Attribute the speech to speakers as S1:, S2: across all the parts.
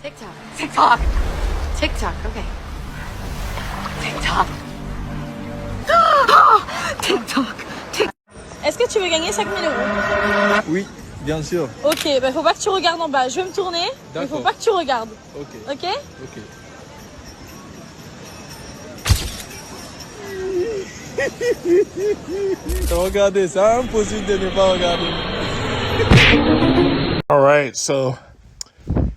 S1: TikTok. TikTok. TikTok. Okay. TikTok. TikTok.
S2: Est-ce que tu veux gagner 5 000 euros?
S3: Oui, bien sûr.
S2: Ok, bah faut pas que tu regardes en bas. Je vais me tourner, mais faut pas que tu regardes.
S3: Ok.
S2: Ok?
S3: Ok. Regardez, c'est impossible de ne pas regarder.
S4: All right, so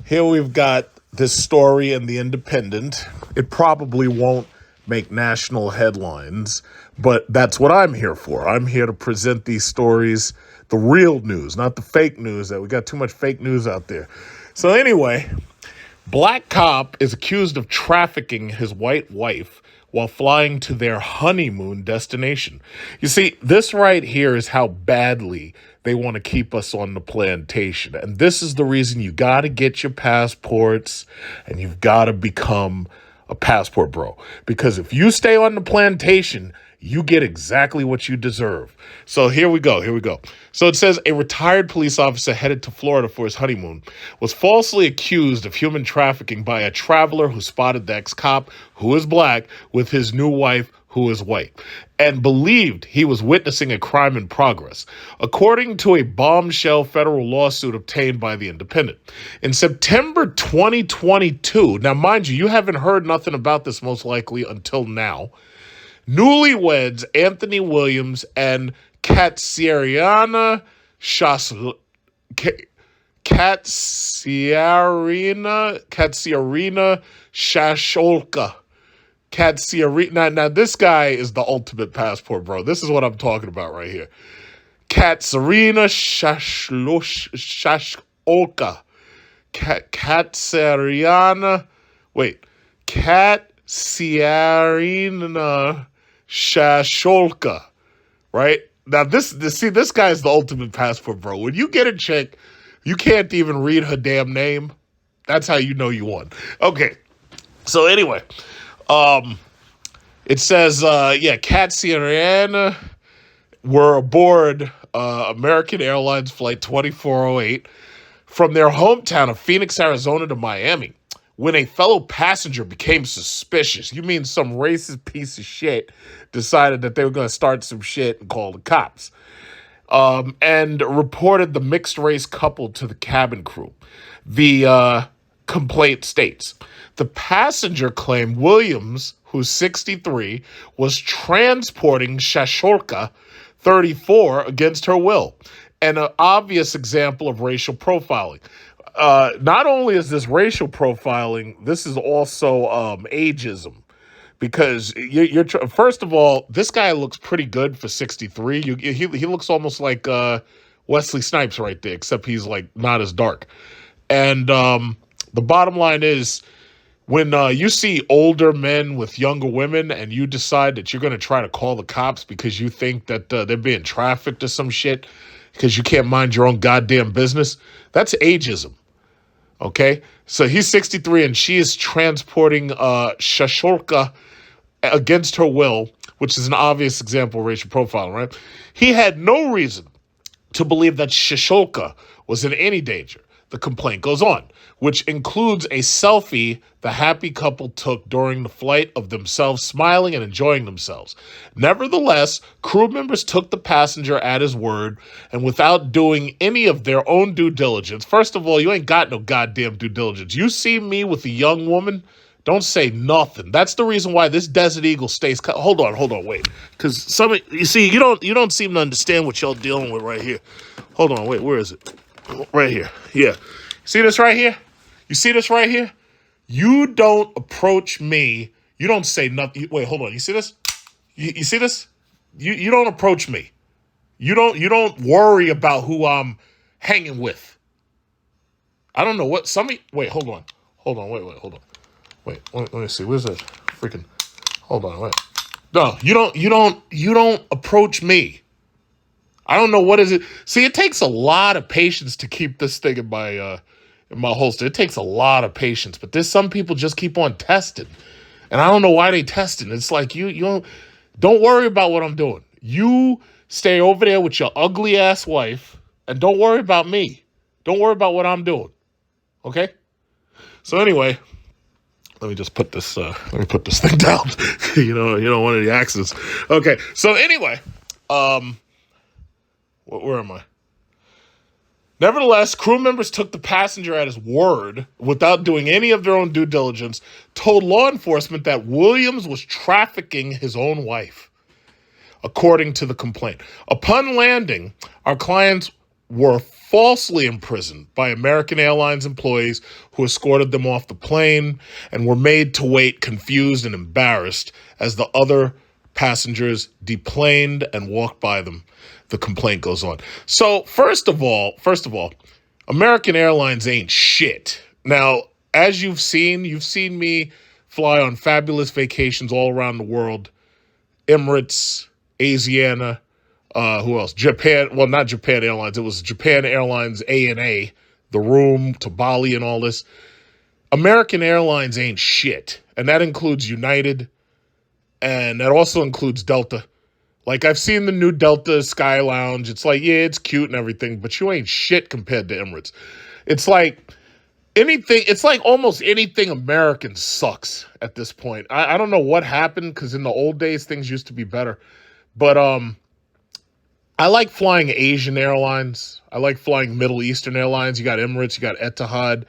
S4: here we've got this story in The Independent. It probably won't make national headlines, but that's what I'm here for. I'm here to present these stories, the real news, not the fake news. That we got too much fake news out there. So anyway, black cop is accused of trafficking his white wife while flying to their honeymoon destination. You see, this right here is how badly they want to keep us on the plantation. And this is the reason you got to get your passports and you've got to become a passport bro. Because if you stay on the plantation, you get exactly what you deserve. So here we go. So it says a retired police officer headed to Florida for his honeymoon was falsely accused of human trafficking by a traveler who spotted the ex-cop, who is black, with his new wife, who is white, and believed he was witnessing a crime in progress, according to a bombshell federal lawsuit obtained by The Independent. In September 2022, now mind you, you haven't heard nothing about this most likely until now, newlyweds Anthony Williams and Katsiarina Shasholka. Now this guy is the ultimate passport bro. This is what I'm talking about right here. Katsiarina Shasholka. Katsiarina Shasholka, right? Now this guy is the ultimate passport bro. When you get a chick, you can't even read her damn name. That's how you know you won. Okay, so anyway, it says, Katsiarina were aboard American Airlines flight 2408 from their hometown of Phoenix, Arizona to Miami, when a fellow passenger became suspicious. You mean some racist piece of shit decided that they were going to start some shit and call the cops, and reported the mixed-race couple to the cabin crew. The complaint states, the passenger claimed Williams, who's 63, was transporting Shasholka, 34, against her will, and an obvious example of racial profiling. Not only is this racial profiling, this is also ageism, because you're first of all, this guy looks pretty good for 63. He looks almost like Wesley Snipes right there, except he's like not as dark. And the bottom line is, when you see older men with younger women and you decide that you're going to try to call the cops because you think that they're being trafficked or some shit because you can't mind your own goddamn business, that's ageism. Okay? So he's 63 and she is transporting Shasholka against her will, which is an obvious example of racial profiling, right? He had no reason to believe that Shasholka was in any danger. The complaint goes on, which includes a selfie the happy couple took during the flight of themselves smiling and enjoying themselves. Nevertheless, crew members took the passenger at his word, and without doing any of their own due diligence. First of all, you ain't got no goddamn due diligence. You see me with a young woman, don't say nothing. That's the reason why this Desert Eagle stays. Hold on, wait. Because you see, you don't seem to understand what y'all dealing with right here. Hold on, wait, where is it? Right here. Yeah. See this right here? You see this right here? You don't approach me. You don't say nothing. Wait, hold on. You see this? You see this? You don't approach me. You don't worry about who I'm hanging with. I don't know what wait, hold on. Hold on, wait, hold on. Wait, let me see. Where's that freaking hold on, wait. No, you don't approach me. I don't know what is it. See, it takes a lot of patience to keep this thing in my holster. It takes a lot of patience, but there's some people just keep on testing, and I don't know why they testing. It's like you don't worry about what I'm doing. You stay over there with your ugly ass wife, and don't worry about me. Don't worry about what I'm doing. Okay? So anyway, let me just put this. Let me put this thing down. you know, one of the accidents. Okay. So anyway, where am I? Nevertheless, crew members took the passenger at his word without doing any of their own due diligence, told law enforcement that Williams was trafficking his own wife, according to the complaint. Upon landing, our clients were falsely imprisoned by American Airlines employees who escorted them off the plane and were made to wait confused and embarrassed as the other passengers deplaned and walked by them. The complaint goes on. So first of all, American Airlines ain't shit. Now, as you've seen me fly on fabulous vacations all around the world. Emirates, Asiana, who else? Japan. Well, not Japan Airlines. It was Japan Airlines ANA, the room to Bali and all this. American Airlines ain't shit. And that includes United. And that also includes Delta. Like, I've seen the new Delta Sky Lounge. It's like, yeah, it's cute and everything, but you ain't shit compared to Emirates. It's like almost anything American sucks at this point. I don't know what happened, because in the old days, things used to be better. But I like flying Asian airlines. I like flying Middle Eastern airlines. You got Emirates, you got Etihad.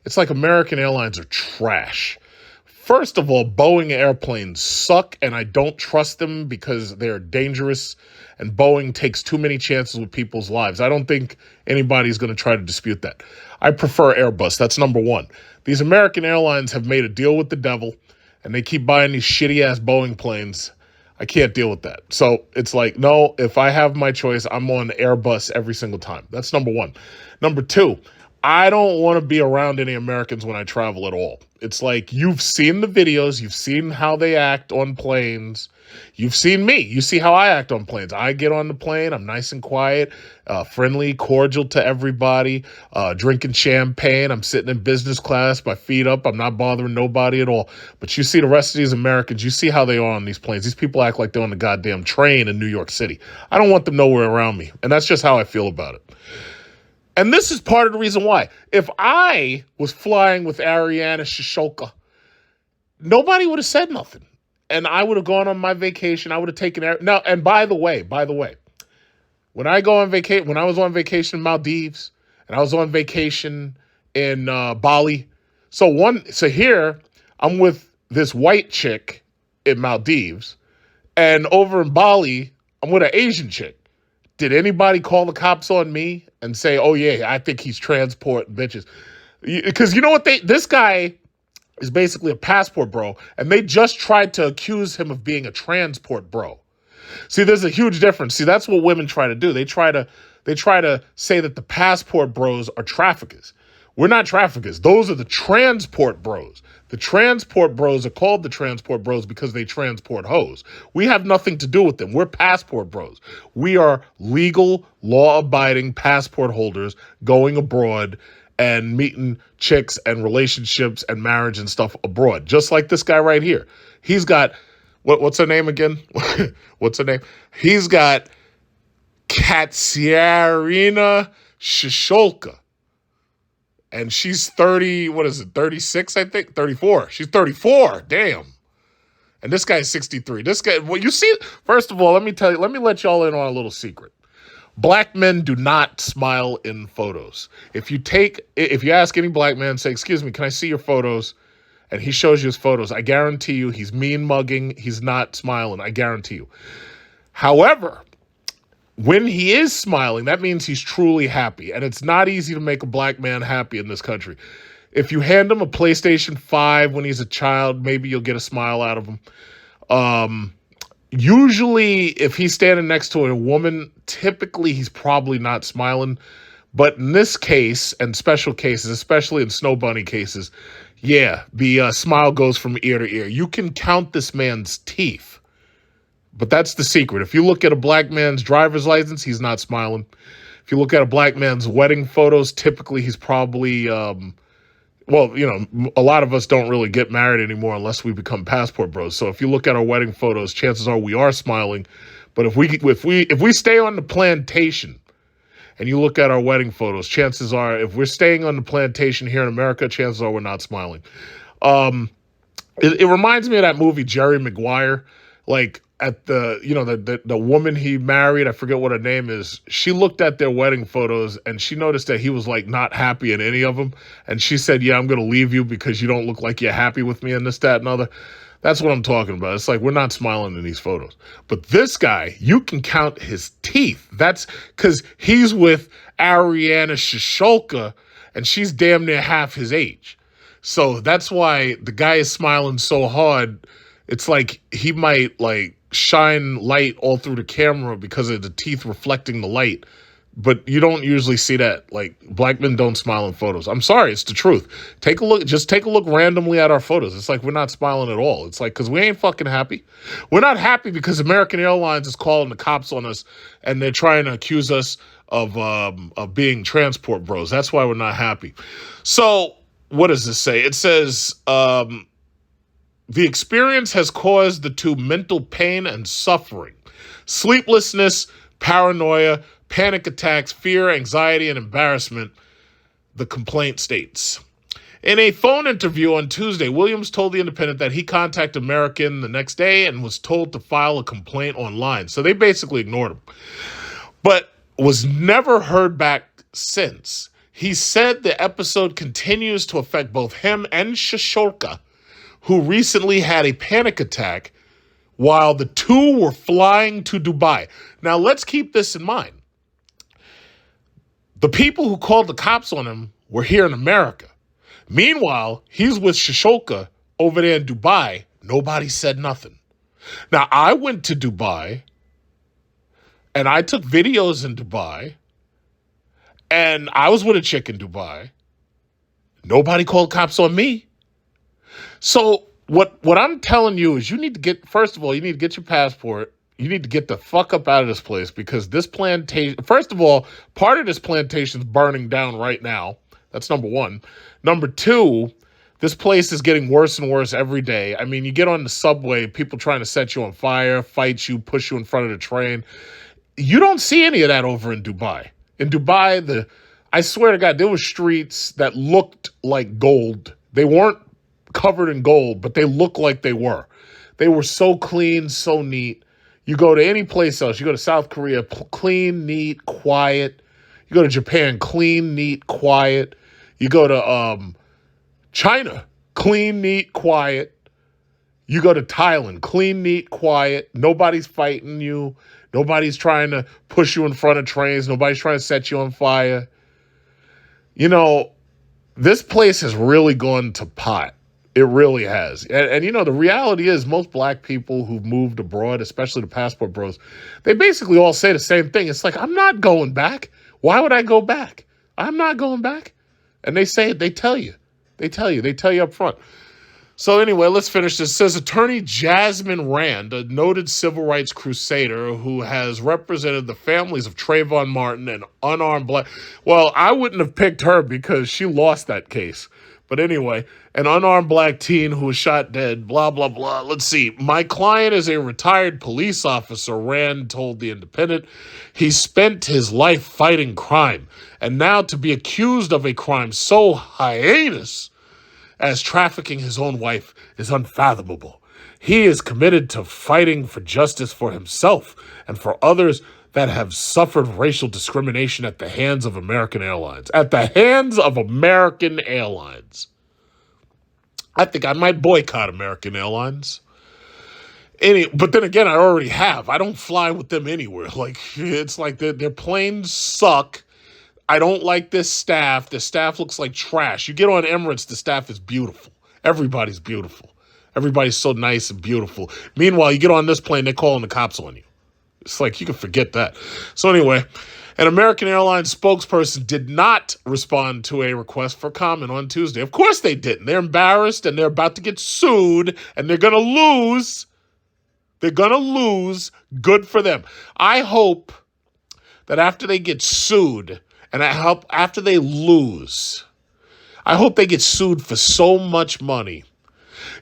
S4: It's like American Airlines are trash. First of all, Boeing airplanes suck, and I don't trust them because they're dangerous, and Boeing takes too many chances with people's lives. I don't think anybody's going to try to dispute that. I prefer Airbus. That's number one. These American Airlines have made a deal with the devil, and they keep buying these shitty-ass Boeing planes. I can't deal with that. So it's like, no, if I have my choice, I'm on Airbus every single time. That's number one. Number two, I don't want to be around any Americans when I travel at all. It's like, you've seen the videos, you've seen how they act on planes. You've seen me. You see how I act on planes. I get on the plane, I'm nice and quiet, friendly, cordial to everybody, drinking champagne. I'm sitting in business class, my feet up. I'm not bothering nobody at all. But you see the rest of these Americans, you see how they are on these planes. These people act like they're on the goddamn train in New York City. I don't want them nowhere around me. And that's just how I feel about it. And this is part of the reason why. If I was flying with Ariana Shishoka, nobody would have said nothing. And I would have gone on my vacation. I would have taken now. And by the way, when I was on vacation in Maldives, and I was on vacation in Bali. So here I'm with this white chick in Maldives, and over in Bali, I'm with an Asian chick. Did anybody call the cops on me and say, oh, yeah, I think he's transporting bitches? Because you know what? This guy is basically a passport bro, and they just tried to accuse him of being a transport bro. See, there's a huge difference. See, that's what women try to do. They try to say that the passport bros are traffickers. We're not traffickers. Those are the transport bros. The transport bros are called the transport bros because they transport hoes. We have nothing to do with them. We're passport bros. We are legal, law-abiding passport holders going abroad and meeting chicks and relationships and marriage and stuff abroad. Just like this guy right here. He's got, what's her name again? What's her name? He's got Katsiarina Shisholka. And she's 36, I think? 34. She's 34. Damn. And this guy's 63. This guy, well, you see, first of all, let me let y'all in on a little secret. Black men do not smile in photos. If you ask any black man, say, excuse me, can I see your photos? And he shows you his photos, I guarantee you he's mean mugging. He's not smiling. I guarantee you. However, when he is smiling, that means he's truly happy. And it's not easy to make a black man happy in this country. If you hand him a PlayStation 5 when he's a child, maybe you'll get a smile out of him. Usually, if he's standing next to a woman, typically he's probably not smiling. But in this case, and special cases, especially in Snow Bunny cases, yeah, the smile goes from ear to ear. You can count this man's teeth. But that's the secret. If you look at a black man's driver's license, he's not smiling. If you look at a black man's wedding photos, typically he's probably, a lot of us don't really get married anymore unless we become passport bros. So if you look at our wedding photos, chances are we are smiling. But if we stay on the plantation and you look at our wedding photos, chances are, if we're staying on the plantation here in America, chances are we're not smiling. It reminds me of that movie Jerry Maguire. Like at the woman he married, I forget what her name is. She looked at their wedding photos and she noticed that he was like not happy in any of them. And she said, "Yeah, I'm going to leave you because you don't look like you're happy with me and this, that, and other." That's what I'm talking about. It's like we're not smiling in these photos. But this guy, you can count his teeth. That's because he's with Ariana Shishulka and she's damn near half his age. So that's why the guy is smiling so hard. It's like he might like shine light all through the camera because of the teeth reflecting the light. But you don't usually see that. Like, black men don't smile in photos. I'm sorry, it's the truth. Take a look, just take a look randomly at our photos. It's like we're not smiling at all. It's like, because we ain't fucking happy. We're not happy because American Airlines is calling the cops on us and they're trying to accuse us of being transport bros. That's why we're not happy. So, what does this say? It says, the experience has caused the two mental pain and suffering, sleeplessness, paranoia, panic attacks, fear, anxiety, and embarrassment, the complaint states. In a phone interview on Tuesday, Williams told The Independent that he contacted American the next day and was told to file a complaint online. So they basically ignored him, but was never heard back since. He said the episode continues to affect both him and Shishulka, who recently had a panic attack while the two were flying to Dubai. Now, let's keep this in mind. The people who called the cops on him were here in America. Meanwhile, he's with Shishulka over there in Dubai. Nobody said nothing. Now, I went to Dubai, and I took videos in Dubai, and I was with a chick in Dubai. Nobody called cops on me. So what I'm telling you is you need to get, first of all, you need to get your passport. You need to get the fuck up out of this place because this plantation, first of all, part of this plantation is burning down right now. That's number one. Number two, this place is getting worse and worse every day. I mean, you get on the subway, people trying to set you on fire, fight you, push you in front of the train. You don't see any of that over in Dubai. In Dubai, I swear to God, there were streets that looked like gold. They weren't covered in gold, but they looked like they were. They were so clean, so neat. You go to any place else, you go to South Korea, clean, neat, quiet. You go to Japan, clean, neat, quiet. You go to China, clean, neat, quiet. You go to Thailand, clean, neat, quiet. Nobody's fighting you. Nobody's trying to push you in front of trains. Nobody's trying to set you on fire. You know, this place has really gone to pot. It really has. And you know, the reality is most black people who've moved abroad, especially the passport bros, they basically all say the same thing. It's like, I'm not going back. Why would I go back? I'm not going back. And they say it. They tell you. They tell you up front. So anyway, let's finish this. It says attorney Jasmine Rand, a noted civil rights crusader who has represented the families of Trayvon Martin and unarmed black. Well, I wouldn't have picked her because she lost that case. But anyway, an unarmed black teen who was shot dead, blah, blah, blah. Let's see. My client is a retired police officer, Rand told The Independent. He spent his life fighting crime. And now to be accused of a crime so heinous as trafficking his own wife is unfathomable. He is committed to fighting for justice for himself and for others that have suffered racial discrimination at the hands of American Airlines. At the hands of American Airlines. I think I might boycott American Airlines. But then again, I already have. I don't fly with them anywhere. Like, it's like their planes suck. I don't like this staff. The staff looks like trash. You get on Emirates, the staff is beautiful. Everybody's beautiful. Everybody's so nice and beautiful. Meanwhile, you get on this plane, they're calling the cops on you. It's like, you can forget that. So anyway, an American Airlines spokesperson did not respond to a request for comment on Tuesday. Of course they didn't. They're embarrassed and they're about to get sued and they're going to lose. They're going to lose. Good for them. I hope that after they get sued and after they lose, I hope they get sued for so much money.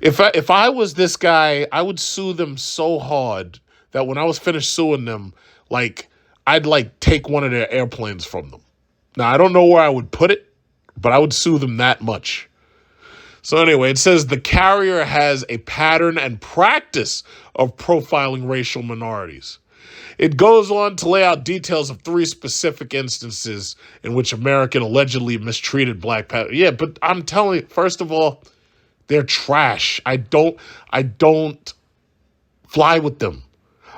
S4: If I was this guy, I would sue them so hard that when I was finished suing them, like, I'd like take one of their airplanes from them. Now, I don't know where I would put it, but I would sue them that much. So anyway, it says the carrier has a pattern and practice of profiling racial minorities. It goes on to lay out details of 3 specific instances in which American allegedly mistreated black passengers. Yeah, but I'm telling you, first of all, they're trash. I don't fly with them.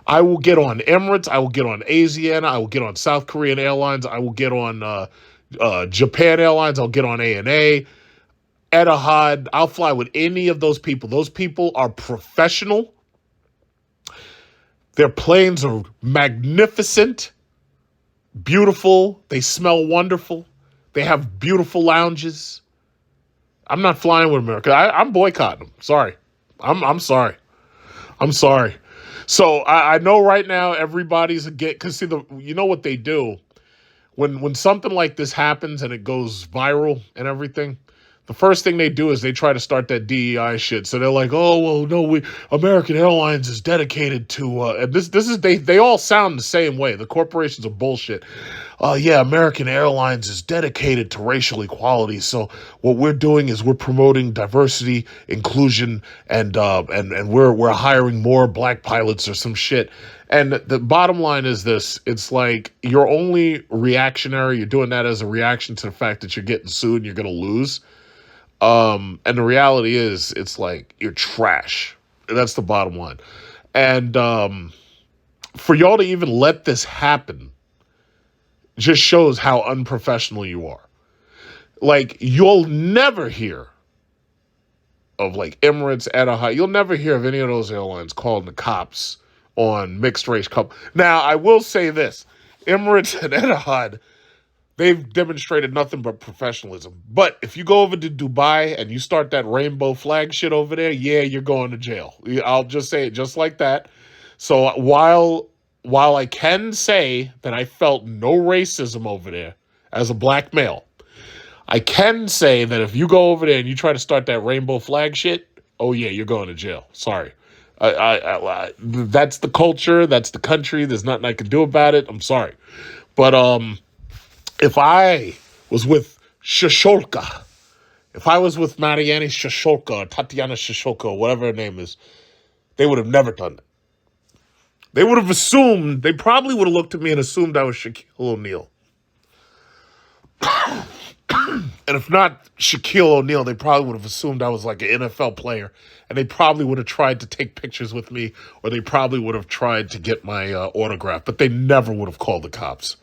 S4: I will get on Emirates. I will get on Asiana. I will get on South Korean Airlines. I will get on Japan Airlines. I'll get on ANA, Etihad. I'll fly with any of those people. Those people are professional. Their planes are magnificent, beautiful. They smell wonderful. They have beautiful lounges. I'm not flying with America. I'm boycotting them. Sorry. I'm sorry. I'm sorry. So I know right now everybody's because see you know what they do when something like this happens and it goes viral and everything. The first thing they do is they try to start that DEI shit. So they're like, oh well, no, American Airlines is dedicated to and this is they all sound the same way. The corporations are bullshit. Yeah, American Airlines is dedicated to racial equality. So what we're doing is we're promoting diversity, inclusion, and we're hiring more black pilots or some shit. And the bottom line is this: it's like you're only reactionary. You're doing that as a reaction to the fact that you're getting sued and you're going to lose. And the reality is, it's like you're trash. That's the bottom line. And for y'all to even let this happen just shows how unprofessional you are. Like, you'll never hear of like Emirates, Etihad. You'll never hear of any of those airlines calling the cops on mixed race couple. Now, I will say this: Emirates and Etihad, they've demonstrated nothing but professionalism. But if you go over to Dubai and you start that rainbow flag shit over there, yeah, you're going to jail. I'll just say it just like that. So while I can say that I felt no racism over there as a black male, I can say that if you go over there and you try to start that rainbow flag shit, oh yeah, you're going to jail. Sorry. That's the culture. That's the country. There's nothing I can do about it. I'm sorry. But if I was with Shosholka, if I was with Marianne Shosholka or Tatiana Shosholka, whatever her name is, they would have never done that. They would have assumed, they probably would have looked at me and assumed I was Shaquille O'Neal. And if not Shaquille O'Neal, they probably would have assumed I was like an NFL player. And they probably would have tried to take pictures with me, or they probably would have tried to get my autograph, but they never would have called the cops.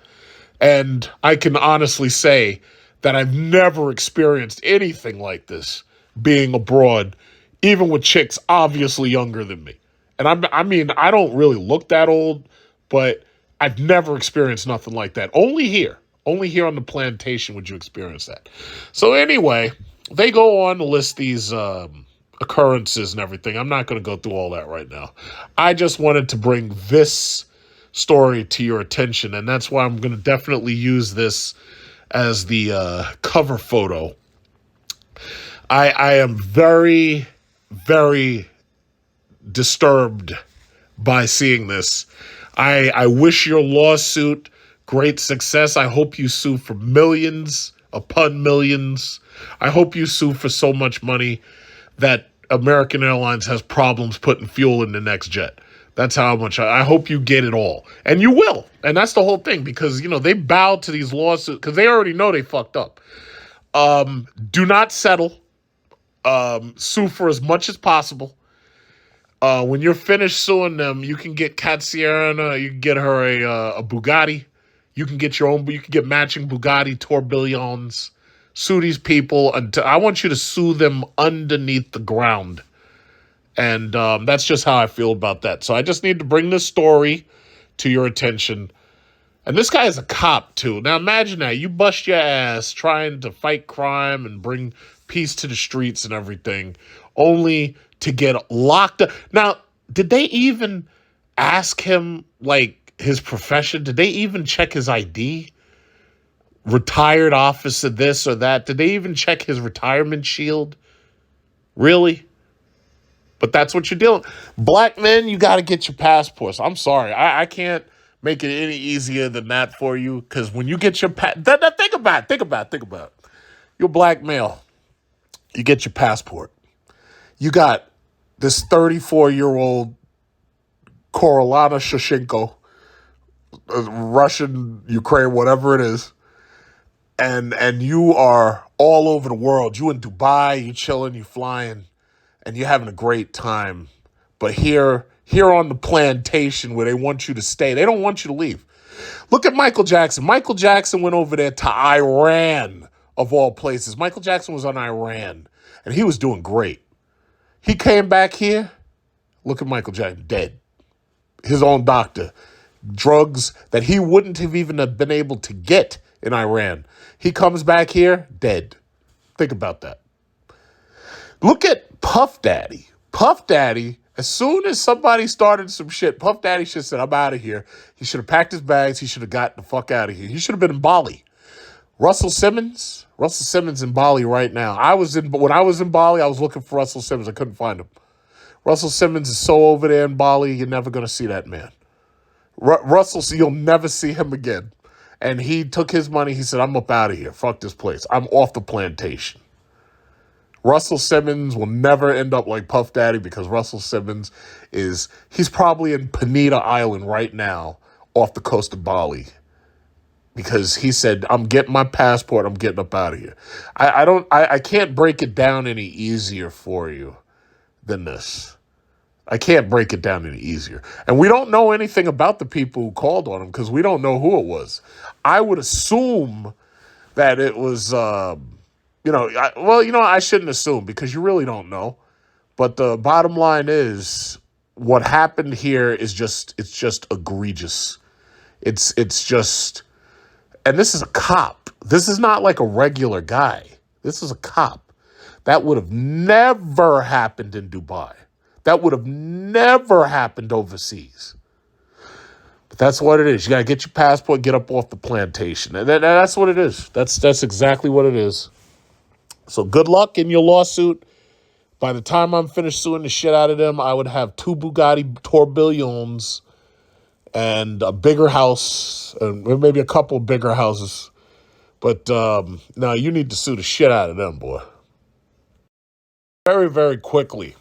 S4: And I can honestly say that I've never experienced anything like this being abroad, even with chicks obviously younger than me. And I mean, I don't really look that old, but I've never experienced nothing like that. Only here on the plantation would you experience that. So anyway, they go on to list these occurrences and everything. I'm not going to go through all that right now. I just wanted to bring this story to your attention, and that's why I'm going to definitely use this as the cover photo. I am very, very disturbed by seeing this. I wish your lawsuit great success. I hope you sue for millions upon millions. I hope you sue for so much money that American Airlines has problems putting fuel in the next jet. That's how much I hope you get it all. And you will. And that's the whole thing, because, you know, they bowed to these lawsuits because they already know they fucked up. Do not settle. Sue for as much as possible. When you're finished suing them, you can get Katsiana, you can get her a Bugatti. You can get your own, you can get matching Bugatti tourbillons. Sue these people until I want you to sue them underneath the ground. And that's just how I feel about that. So I just need to bring this story to your attention. And this guy is a cop, too. Now, imagine that. You bust your ass trying to fight crime and bring peace to the streets and everything, only to get locked up. Now, did they even ask him, like, his profession? Did they even check his ID? Retired officer this or that? Did they even check his retirement shield? Really? But that's what you're dealing. Black men, you got to get your passports. I'm sorry. I can't make it any easier than that for you. Because when you get your think about it. You're a black male. You get your passport. You got this 34-year-old Korolana Shashenko, Russian, Ukraine, whatever it is, and you are all over the world. You in Dubai, you chilling, you flying, and you're having a great time. But here on the plantation where they want you to stay, they don't want you to leave. Look at Michael Jackson. Michael Jackson went over there to Iran, of all places. Michael Jackson was on Iran, and he was doing great. He came back here. Look at Michael Jackson, dead. His own doctor. Drugs that he wouldn't have even been able to get in Iran. He comes back here, dead. Think about that. Look at Puff Daddy. Puff Daddy, as soon as somebody started some shit, Puff Daddy should have said, I'm out of here. He should have packed his bags. He should have got the fuck out of here. He should have been in Bali. Russell Simmons in Bali right now. When I was in Bali, I was looking for Russell Simmons. I couldn't find him. Russell Simmons is so over there in Bali, you're never going to see that man. Russell, you'll never see him again. And he took his money. He said, I'm up out of here. Fuck this place. I'm off the plantation. Russell Simmons will never end up like Puff Daddy because Russell Simmons he's probably in Panita Island right now off the coast of Bali. Because he said, I'm getting my passport, I'm getting up out of here. I can't break it down any easier for you than this. I can't break it down any easier. And we don't know anything about the people who called on him because we don't know who it was. I would assume that it was, I shouldn't assume because you really don't know. But the bottom line is what happened here is it's just egregious. It's just... And this is a cop. This is not like a regular guy. This is a cop. That would have never happened in Dubai. That would have never happened overseas. But that's what it is. You got to get your passport, get up off the plantation. And that's what it is. That's exactly what it is. So good luck in your lawsuit. By the time I'm finished suing the shit out of them, I would have 2 Bugatti tourbillons and a bigger house, and maybe a couple bigger houses. But no, you need to sue the shit out of them, boy. Very, very quickly,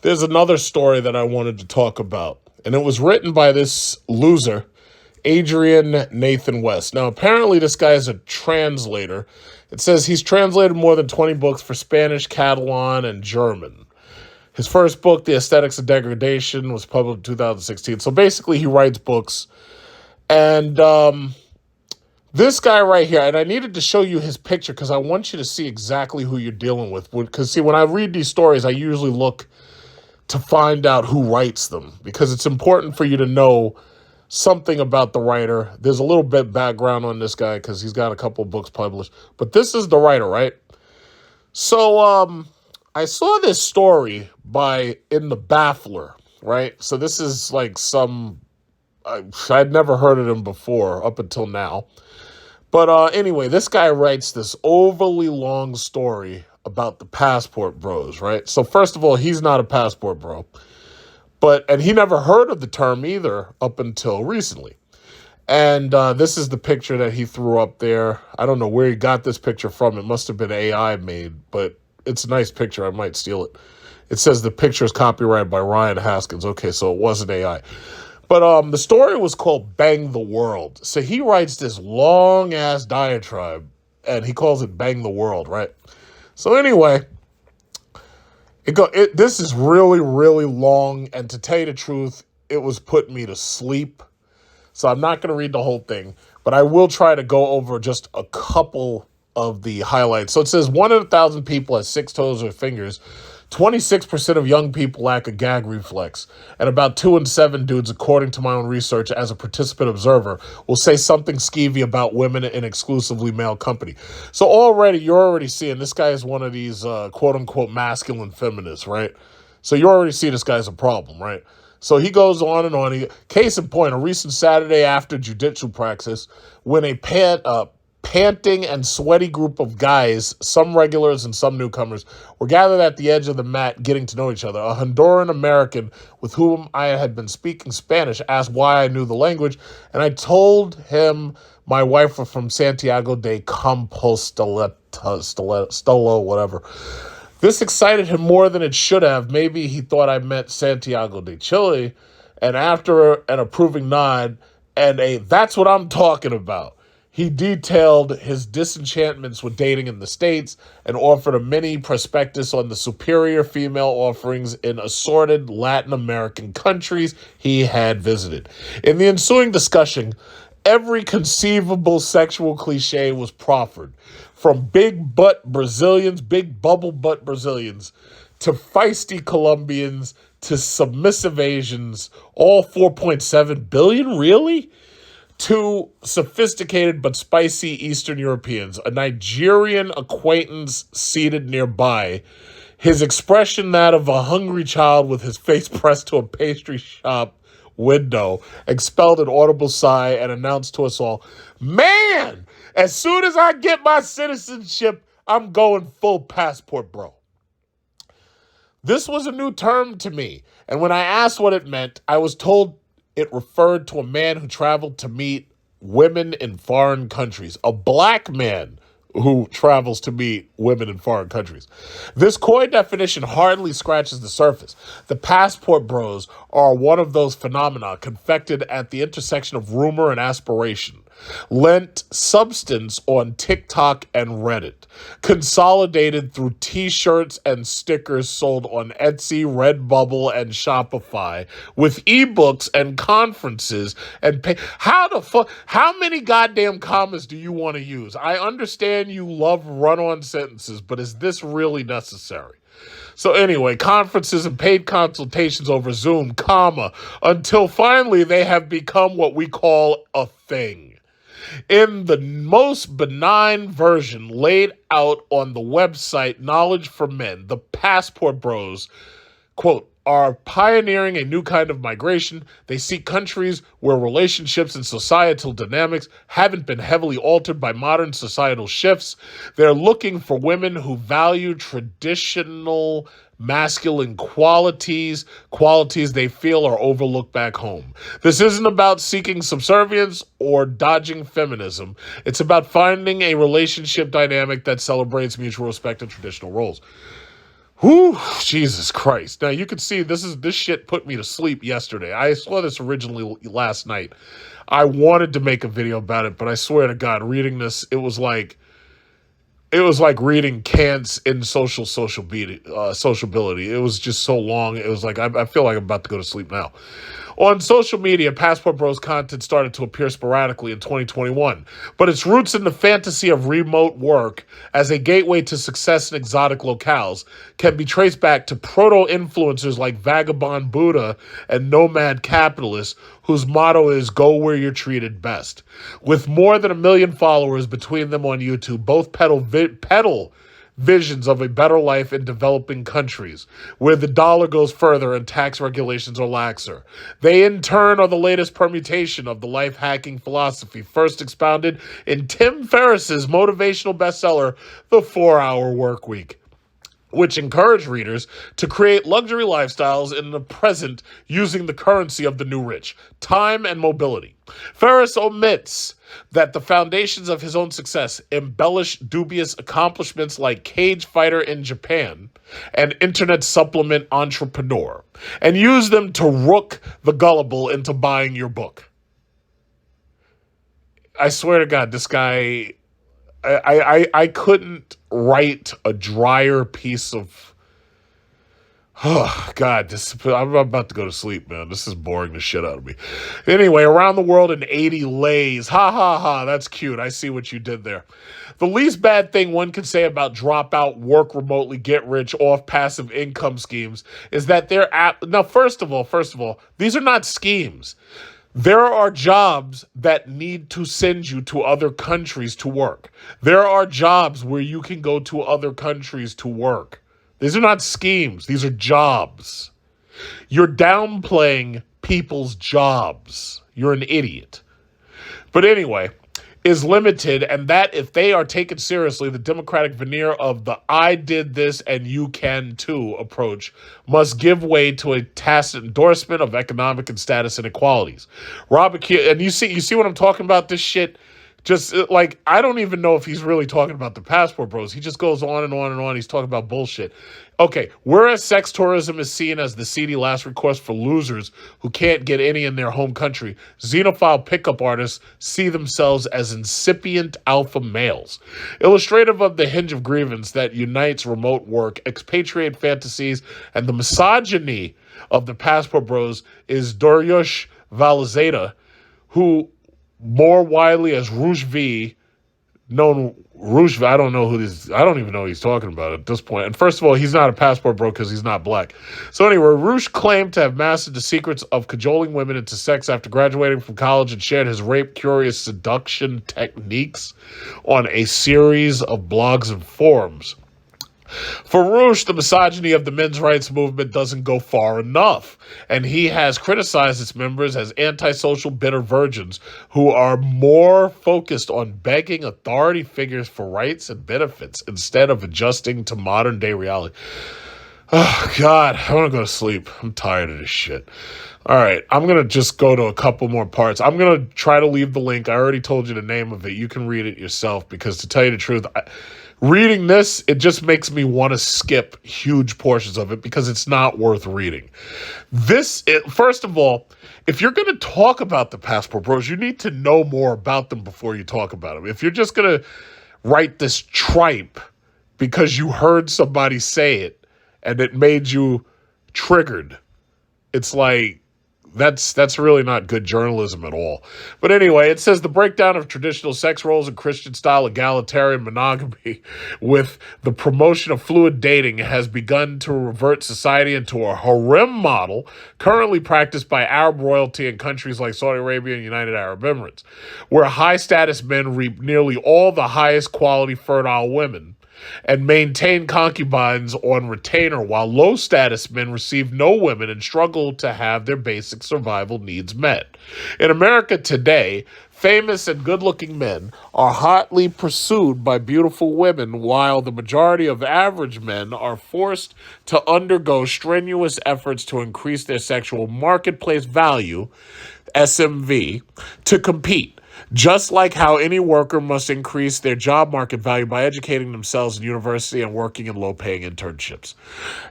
S4: there's another story that I wanted to talk about, and it was written by this loser, Adrian Nathan West. Now, apparently this guy is a translator. It says he's translated more than 20 books for Spanish, Catalan, and German. His first book, The Aesthetics of Degradation, was published in 2016. So basically, he writes books. And this guy right here, and I needed to show you his picture because I want you to see exactly who you're dealing with. Because, see, when I read these stories, I usually look to find out who writes them because it's important for you to know something about the writer. There's a little bit background on this guy because he's got a couple of books published. But this is the writer, right? So, I saw this story in the Baffler, right? So this is like I'd never heard of him before up until now. But anyway, this guy writes this overly long story about the passport bros, right? So first of all, he's not a passport bro. And he never heard of the term either up until recently. And this is the picture that he threw up there. I don't know where he got this picture from. It must have been AI made, but it's a nice picture. I might steal it. It says the picture is copyrighted by Ryan Haskins. Okay, so it wasn't AI. But the story was called Bang the World. So he writes this long-ass diatribe, and he calls it Bang the World, right? So anyway, this is really, really long, and to tell you the truth, it was putting me to sleep. So I'm not going to read the whole thing, but I will try to go over just a couple of the highlights. So it says 1 in 1,000 people has 6 toes or fingers. 26% of young people lack a gag reflex. And about 2 in 7 dudes, according to my own research as a participant observer, will say something skeevy about women in exclusively male company. So you're already seeing this guy is one of these quote unquote masculine feminists, right? So you already see this guy's a problem, right? So he goes on and on. Case in point, a recent Saturday after jiu-jitsu practice, when a panting and sweaty group of guys, some regulars and some newcomers, were gathered at the edge of the mat getting to know each other. A Honduran American with whom I had been speaking Spanish asked why I knew the language, and I told him my wife was from Santiago de Compostela, whatever. This excited him more than it should have. Maybe he thought I meant Santiago de Chile, and after an approving nod and a "that's what I'm talking about," he detailed his disenchantments with dating in the States and offered a mini prospectus on the superior female offerings in assorted Latin American countries he had visited. In the ensuing discussion, every conceivable sexual cliche was proffered, from big bubble butt Brazilians, to feisty Colombians, to submissive Asians, all 4.7 billion, really? To sophisticated but spicy Eastern Europeans, a Nigerian acquaintance seated nearby, his expression that of a hungry child with his face pressed to a pastry shop window, expelled an audible sigh and announced to us all, "Man, as soon as I get my citizenship, I'm going full passport, bro." This was a new term to me, and when I asked what it meant, I was told it referred to a man who traveled to meet women in foreign countries, a black man who travels to meet women in foreign countries. This coy definition hardly scratches the surface. The passport bros are one of those phenomena confected at the intersection of rumor and aspiration, lent substance on TikTok and Reddit, consolidated through t-shirts and stickers sold on Etsy, Redbubble, and Shopify, with ebooks and conferences and pay. How many goddamn commas do you want to use? I understand you love run-on sentences, but is this really necessary? So anyway, conferences and paid consultations over Zoom, until finally they have become what we call a thing. In the most benign version laid out on the website Knowledge for Men, the passport bros, quote, are pioneering a new kind of migration. They seek countries where relationships and societal dynamics haven't been heavily altered by modern societal shifts. They're looking for women who value traditional masculine qualities they feel are overlooked back home. This isn't about seeking subservience or dodging feminism. It's about finding a relationship dynamic that celebrates mutual respect and traditional roles. Whew, Jesus Christ. Now you can see this shit put me to sleep yesterday. I saw this originally last night. I wanted to make a video about it, but I swear to God, reading this, it was like reading Kant's In Sociability. It was just so long. It was like, I feel like I'm about to go to sleep now. On social media, Passport Bros content started to appear sporadically in 2021, but its roots in the fantasy of remote work as a gateway to success in exotic locales can be traced back to proto-influencers like Vagabond Buddha and Nomad Capitalist, whose motto is "Go where you're treated best." With more than 1 million followers between them on YouTube, both peddle visions of a better life in developing countries, where the dollar goes further and tax regulations are laxer. They, in turn, are the latest permutation of the life-hacking philosophy, first expounded in Tim Ferriss's motivational bestseller, The 4-Hour Workweek, which encourage readers to create luxury lifestyles in the present using the currency of the new rich, time and mobility. Ferriss omits that the foundations of his own success embellish dubious accomplishments like cage fighter in Japan and internet supplement entrepreneur, and use them to rook the gullible into buying your book. I swear to God, this guy... I couldn't write a drier piece of... Oh, God, I'm about to go to sleep, man. This is boring the shit out of me. Anyway, around the world in 80 lays. Ha, ha, ha. That's cute. I see what you did there. The least bad thing one can say about dropout, work remotely, get rich off passive income schemes is that they're... Now, first of all, these are not schemes. There are jobs that need to send you to other countries to work. There are jobs where you can go to other countries to work. These are not schemes. These are jobs. You're downplaying people's jobs. You're an idiot. But anyway, is limited, and that if they are taken seriously, the democratic veneer of the "I did this and you can too" approach must give way to a tacit endorsement of economic and status inequalities. Robert, and you see what I'm talking about? This shit. Just like, I don't even know if he's really talking about the passport bros. He just goes on and on and on. He's talking about bullshit. Okay, whereas sex tourism is seen as the seedy last recourse for losers who can't get any in their home country, xenophile pickup artists see themselves as incipient alpha males. Illustrative of the hinge of grievance that unites remote work, expatriate fantasies, and the misogyny of the passport bros is Dariush Valizada, who more widely as Rouge V, known Rouge V, I don't even know who he's talking about at this point. And first of all, he's not a passport bro because he's not black. So anyway, Rouge claimed to have mastered the secrets of cajoling women into sex after graduating from college and shared his rape-curious seduction techniques on a series of blogs and forums. For Rouge, the misogyny of the men's rights movement doesn't go far enough, and he has criticized its members as antisocial bitter virgins who are more focused on begging authority figures for rights and benefits instead of adjusting to modern-day reality. Oh, God, I want to go to sleep. I'm tired of this shit. All right, I'm going to just go to a couple more parts. I'm going to try to leave the link. I already told you the name of it. You can read it yourself because, to tell you the truth, reading this, it just makes me want to skip huge portions of it because it's not worth reading. First of all, if you're going to talk about the passport bros, you need to know more about them before you talk about them. If you're just going to write this tripe because you heard somebody say it and it made you triggered, it's like, that's really not good journalism at all. But anyway, it says the breakdown of traditional sex roles and Christian-style egalitarian monogamy with the promotion of fluid dating has begun to revert society into a harem model currently practiced by Arab royalty in countries like Saudi Arabia and United Arab Emirates, where high-status men reap nearly all the highest quality fertile women and maintain concubines on retainer, while low-status men receive no women and struggle to have their basic survival needs met. In America today, famous and good-looking men are hotly pursued by beautiful women, while the majority of average men are forced to undergo strenuous efforts to increase their sexual marketplace value, SMV, to compete. Just like how any worker must increase their job market value by educating themselves in university and working in low-paying internships.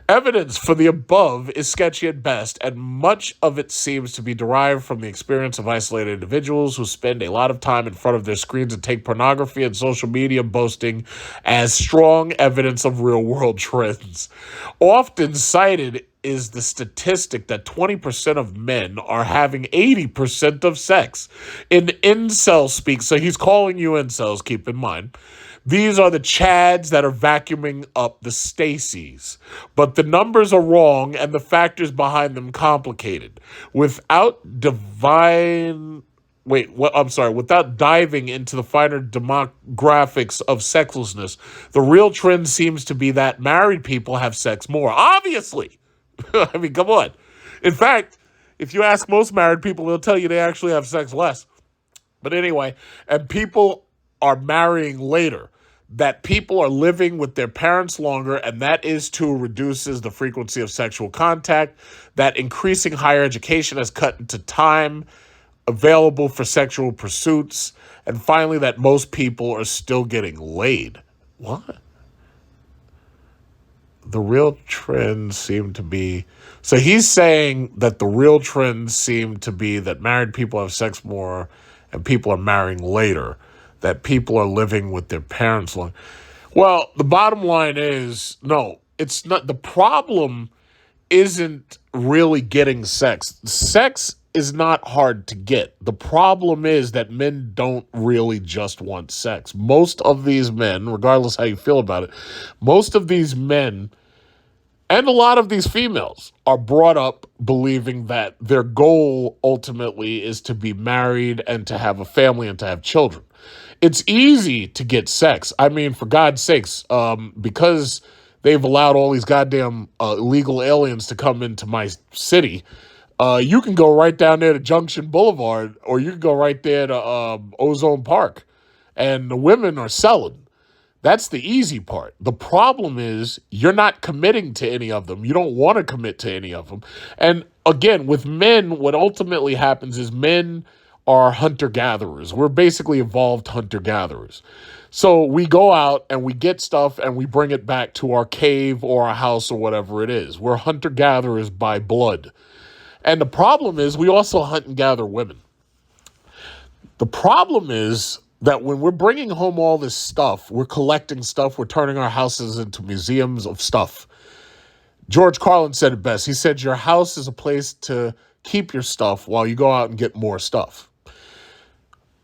S4: Evidence for the above is sketchy at best, and much of it seems to be derived from the experience of isolated individuals who spend a lot of time in front of their screens and take pornography and social media boasting as strong evidence of real-world trends. Often cited is the statistic that 20% of men are having 80% of sex. In incel speak, so he's calling you incels, keep in mind. These are the Chads that are vacuuming up the Stacys. But the numbers are wrong and the factors behind them complicated. Without diving into the finer demographics of sexlessness, the real trend seems to be that married people have sex more. Obviously! I mean, come on. In fact, if you ask most married people, they'll tell you they actually have sex less. But anyway, and people are marrying later. That people are living with their parents longer, and that is too reduces the frequency of sexual contact. That increasing higher education has cut into time available for sexual pursuits. And finally, that most people are still getting laid. What? The real trends seem to be... So he's saying that the real trends seem to be that married people have sex more and people are marrying later, that people are living with their parents longer. Well, the bottom line is, no, it's not. The problem isn't really getting sex. Sex is not hard to get. The problem is that men don't really just want sex. Most of these men, regardless how you feel about it, most of these men and a lot of these females are brought up believing that their goal ultimately is to be married and to have a family and to have children. It's easy to get sex. I mean, for God's sakes, because they've allowed all these goddamn illegal aliens to come into my city, you can go right down there to Junction Boulevard, or you can go right there to Ozone Park, and the women are selling. That's the easy part. The problem is you're not committing to any of them. You don't want to commit to any of them. And again, with men, what ultimately happens is men are hunter-gatherers. We're basically evolved hunter-gatherers. So we go out and we get stuff and we bring it back to our cave or our house or whatever it is. We're hunter-gatherers by blood. And the problem is we also hunt and gather women. The problem is that when we're bringing home all this stuff, we're collecting stuff, we're turning our houses into museums of stuff. George Carlin said it best. He said, your house is a place to keep your stuff while you go out and get more stuff.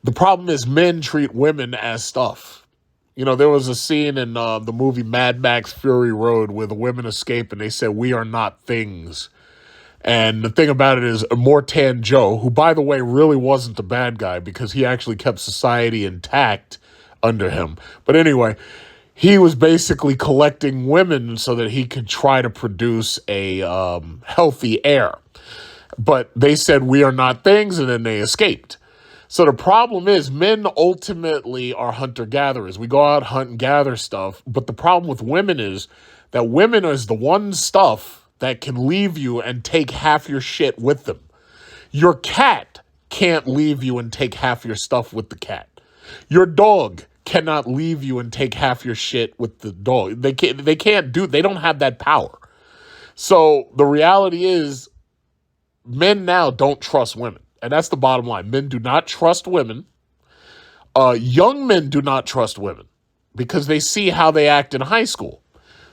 S4: The problem is men treat women as stuff. You know, there was a scene in the movie Mad Max Fury Road where the women escape and they said, we are not things. And the thing about it is Immortan Joe, who, by the way, really wasn't the bad guy because he actually kept society intact under him. But anyway, he was basically collecting women so that he could try to produce a healthy heir. But they said, we are not things, and then they escaped. So the problem is men ultimately are hunter-gatherers. We go out, hunt, and gather stuff. But the problem with women is that women is the one stuff that can leave you and take half your shit with them. Your cat can't leave you and take half your stuff with the cat. Your dog cannot leave you and take half your shit with the dog. They don't have that power. So the reality is men now don't trust women. And that's the bottom line. Men do not trust women. Young men do not trust women because they see how they act in high school.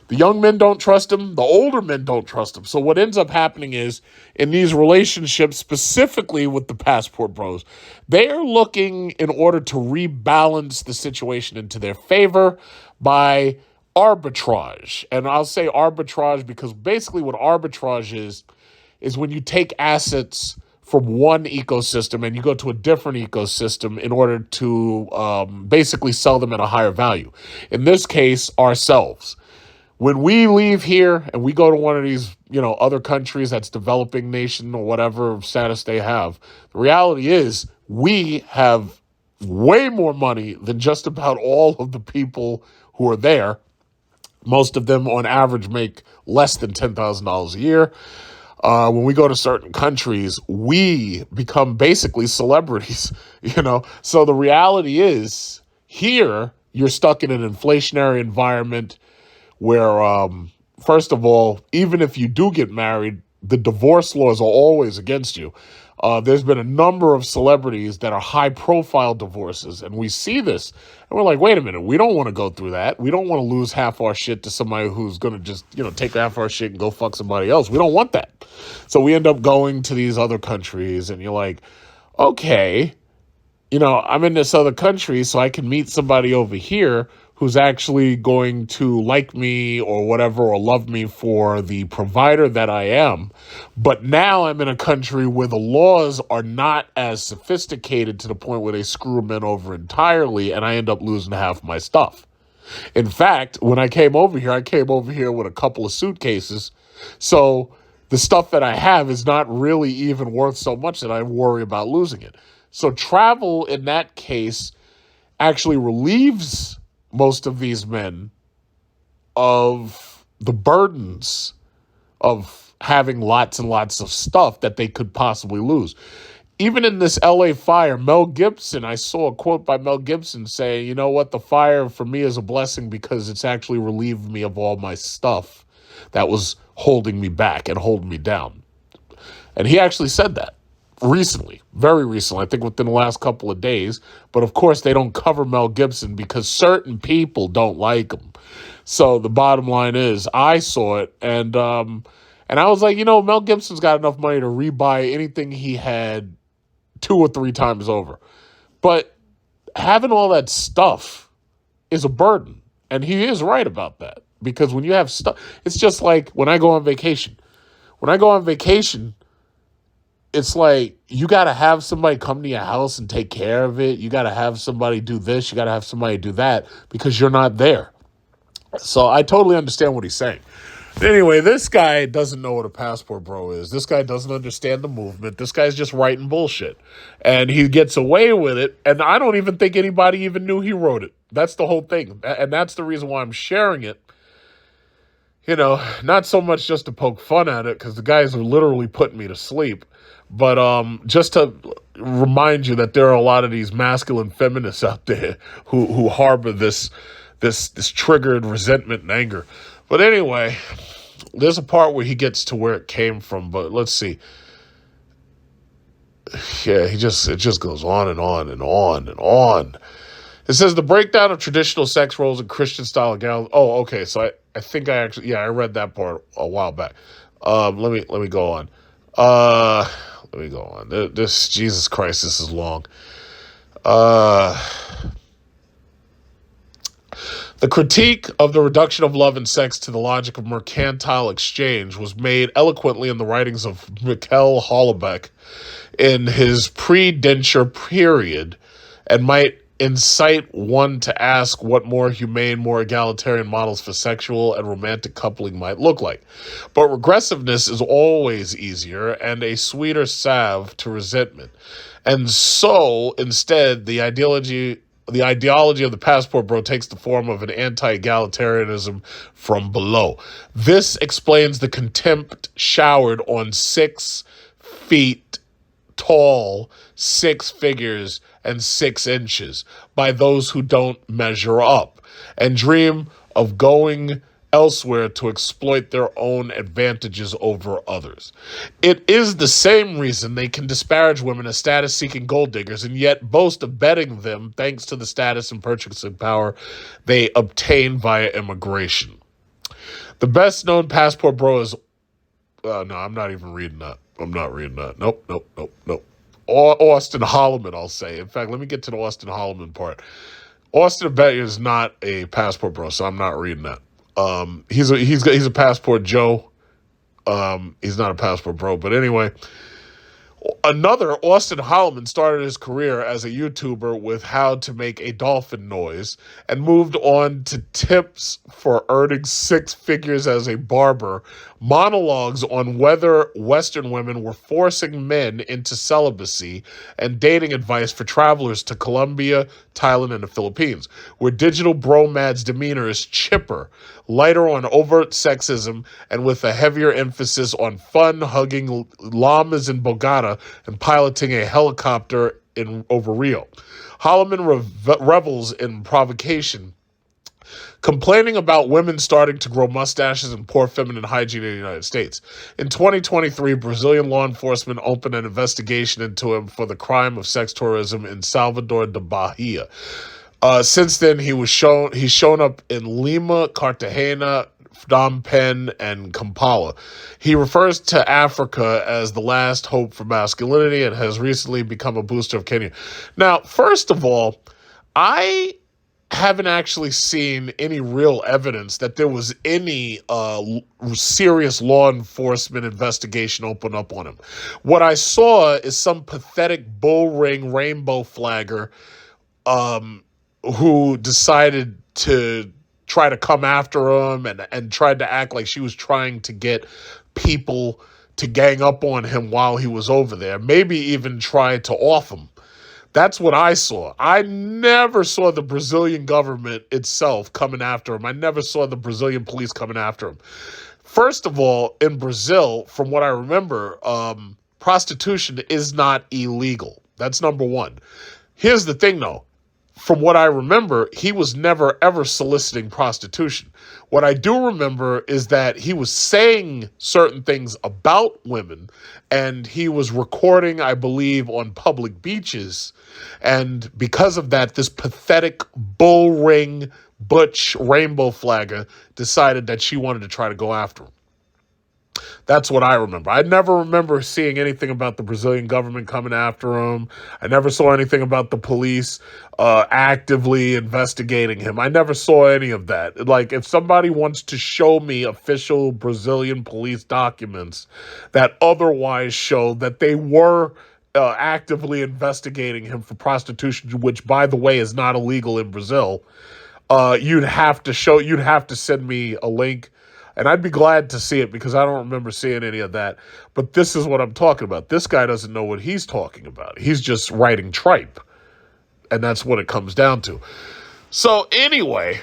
S4: The young men don't trust them. The older men don't trust them. So what ends up happening is in these relationships, specifically with the passport bros, they're looking in order to rebalance the situation into their favor by arbitrage. And I'll say arbitrage because basically what arbitrage is when you take assets from one ecosystem and you go to a different ecosystem in order to basically sell them at a higher value. In this case, ourselves. When we leave here and we go to one of these, other countries that's developing nation or whatever status they have, the reality is we have way more money than just about all of the people who are there. Most of them on average make less than $10,000 a year. When we go to certain countries, we become basically celebrities, So the reality is here, you're stuck in an inflationary environment where, first of all, even if you do get married, the divorce laws are always against you. There's been a number of celebrities that are high-profile divorces, and we see this, and we're like, wait a minute, we don't want to go through that. We don't want to lose half our shit to somebody who's going to just, take half our shit and go fuck somebody else. We don't want that. So we end up going to these other countries, and you're like, okay, I'm in this other country, so I can meet somebody over here who's actually going to like me or whatever or love me for the provider that I am. But now I'm in a country where the laws are not as sophisticated to the point where they screw men over entirely and I end up losing half my stuff. In fact, when I came over here with a couple of suitcases. So the stuff that I have is not really even worth so much that I worry about losing it. So travel in that case actually relieves most of these men of the burdens of having lots and lots of stuff that they could possibly lose. Even in this LA fire, Mel Gibson, I saw a quote by Mel Gibson saying, you know what, the fire for me is a blessing because it's actually relieved me of all my stuff that was holding me back and holding me down. And he actually said that. Recently, very recently, I think within the last couple of days. But of course, they don't cover Mel Gibson because certain people don't like him. So the bottom line is, I saw it, and I was like, Mel Gibson's got enough money to rebuy anything he had 2 or 3 times over. But having all that stuff is a burden, and he is right about that. Because when you have stuff, it's just like when I go on vacation. When I go on vacation, it's like you got to have somebody come to your house and take care of it. You got to have somebody do this. You got to have somebody do that because you're not there. So I totally understand what he's saying. Anyway, this guy doesn't know what a passport bro is. This guy doesn't understand the movement. This guy's just writing bullshit. And he gets away with it. And I don't even think anybody even knew he wrote it. That's the whole thing. And that's the reason why I'm sharing it. You know, not so much just to poke fun at it, because the guys are literally putting me to sleep. But just to remind you that there are a lot of these masculine feminists out there who harbor this triggered resentment and anger. But anyway, there's a part where he gets to where it came from, but let's see. Yeah, it just goes on and on and on and on. It says the breakdown of traditional sex roles in Christian style gals. Oh, okay. So I think I read that part a while back. Let me go on. Let me go on. This Jesus Christ, this is long. The critique of the reduction of love and sex to the logic of mercantile exchange was made eloquently in the writings of Mikhail Holoubek in his pre-denture period, and might incite one to ask what more humane, more egalitarian models for sexual and romantic coupling might look like. But regressiveness is always easier and a sweeter salve to resentment. And so, instead, the ideology of the passport bro takes the form of an anti-egalitarianism from below. This explains the contempt showered on 6 feet tall, 6 figures, and 6 inches by those who don't measure up and dream of going elsewhere to exploit their own advantages over others. It is the same reason they can disparage women as status-seeking gold diggers and yet boast of betting them thanks to the status and purchasing power they obtain via immigration. The best-known passport bro is... no, I'm not even reading that. I'm not reading that. Nope. Austin Holloman, I'll say. In fact, let me get to the Austin Holloman part. Austin Abetti is not a passport bro, so I'm not reading that. He's a passport Joe. He's not a passport bro, but anyway. Another, Austin Holloman, started his career as a YouTuber with how to make a dolphin noise and moved on to tips for earning 6 figures as a barber, monologues on whether Western women were forcing men into celibacy, and dating advice for travelers to Colombia, Thailand, and the Philippines, where digital bromad's demeanor is chipper, lighter on overt sexism, and with a heavier emphasis on fun, hugging llamas in Bogota and piloting a helicopter over Rio. Holloman revels in provocation, complaining about women starting to grow mustaches and poor feminine hygiene in the United States. In 2023, Brazilian law enforcement opened an investigation into him for the crime of sex tourism in Salvador da Bahia. Since then, he's shown up in Lima, Cartagena, Phnom Penh, and Kampala. He refers to Africa as the last hope for masculinity and has recently become a booster of Kenya. Now, first of all, I haven't actually seen any real evidence that there was any serious law enforcement investigation open up on him. What I saw is some pathetic bull ring rainbow flagger who decided to try to come after him and tried to act like she was trying to get people to gang up on him while he was over there. Maybe even try to off him. That's what I saw. I never saw the Brazilian government itself coming after him. I never saw the Brazilian police coming after him. First of all, in Brazil, from what I remember, prostitution is not illegal. That's number one. Here's the thing, though. From what I remember, he was never, ever soliciting prostitution. What I do remember is that he was saying certain things about women, and he was recording, I believe, on public beaches. And because of that, this pathetic bull ring butch rainbow flagger decided that she wanted to try to go after him. That's what I remember. I never remember seeing anything about the Brazilian government coming after him. I never saw anything about the police actively investigating him. I never saw any of that. Like, if somebody wants to show me official Brazilian police documents that otherwise show that they were actively investigating him for prostitution, which, by the way, is not illegal in Brazil, you'd have to send me a link. And I'd be glad to see it because I don't remember seeing any of that. But this is what I'm talking about. This guy doesn't know what he's talking about. He's just writing tripe. And that's what it comes down to. So anyway,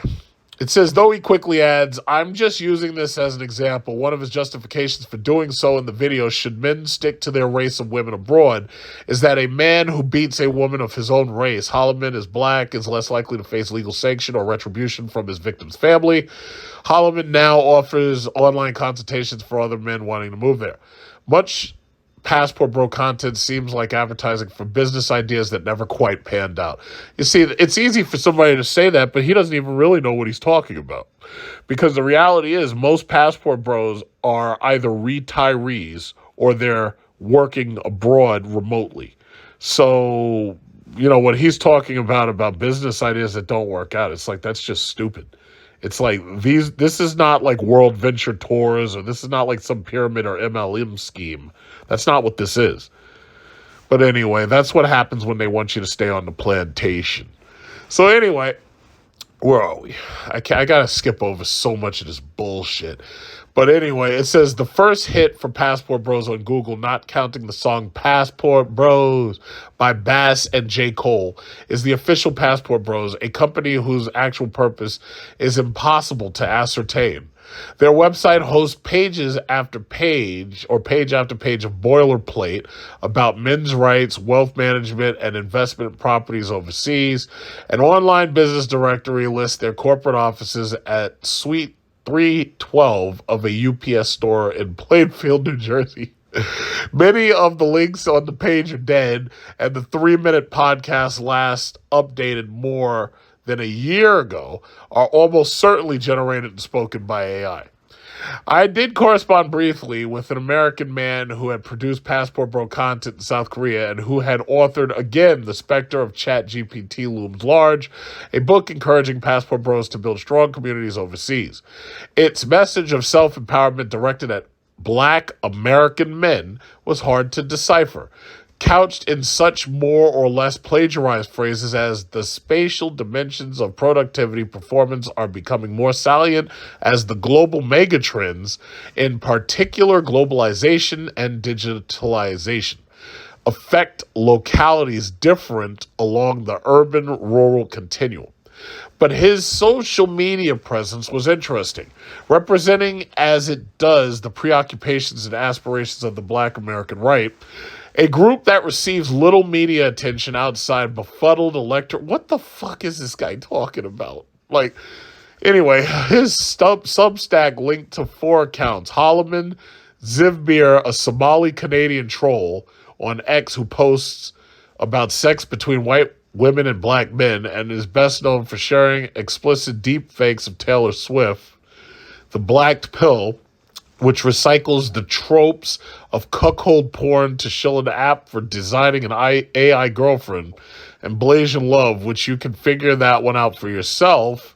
S4: it says, though he quickly adds, I'm just using this as an example. One of his justifications for doing so in the video, should men stick to their race of women abroad, is that a man who beats a woman of his own race, Holloman is black, is less likely to face legal sanction or retribution from his victim's family. Holloman now offers online consultations for other men wanting to move there. Much Passport Bro content seems like advertising for business ideas that never quite panned out. You see, it's easy for somebody to say that, but he doesn't even really know what he's talking about. Because the reality is most Passport Bros are either retirees or they're working abroad remotely. So, you know, what he's talking about business ideas that don't work out, it's like, that's just stupid. It's like this is not like World Venture Tours, or this is not like some pyramid or MLM scheme. That's not what this is. But anyway, that's what happens when they want you to stay on the plantation. So anyway, where are we? I got to skip over so much of this bullshit. But anyway, it says the first hit for Passport Bros on Google, not counting the song Passport Bros by Bass and J. Cole, is the official Passport Bros, a company whose actual purpose is impossible to ascertain. Their website hosts page after page of boilerplate about men's rights, wealth management, and investment properties overseas. An online business directory lists their corporate offices at Suite 312 of a UPS store in Plainfield, New Jersey. Many of the links on the page are dead, and the 3-minute podcast last updated more than a year ago are almost certainly generated and spoken by AI. I did correspond briefly with an American man who had produced Passport Bro content in South Korea and who had authored, again, The Spectre of ChatGPT Looms Large, a book encouraging Passport Bros to build strong communities overseas. Its message of self-empowerment directed at Black American men was hard to decipher, couched in such more or less plagiarized phrases as the spatial dimensions of productivity performance are becoming more salient as the global megatrends, in particular globalization and digitalization, affect localities different along the urban-rural continuum. But his social media presence was interesting, representing as it does the preoccupations and aspirations of the Black American right, a group that receives little media attention outside befuddled electorate. What the fuck is this guy talking about? Like, anyway, his Substack linked to 4 accounts. Holloman Zivbir, a Somali-Canadian troll on X who posts about sex between white women and black men and is best known for sharing explicit deep fakes of Taylor Swift. The Blacked Pill, which recycles the tropes of cuckold porn to shill an app for designing an AI girlfriend, and Blasian Love, which you can figure that one out for yourself.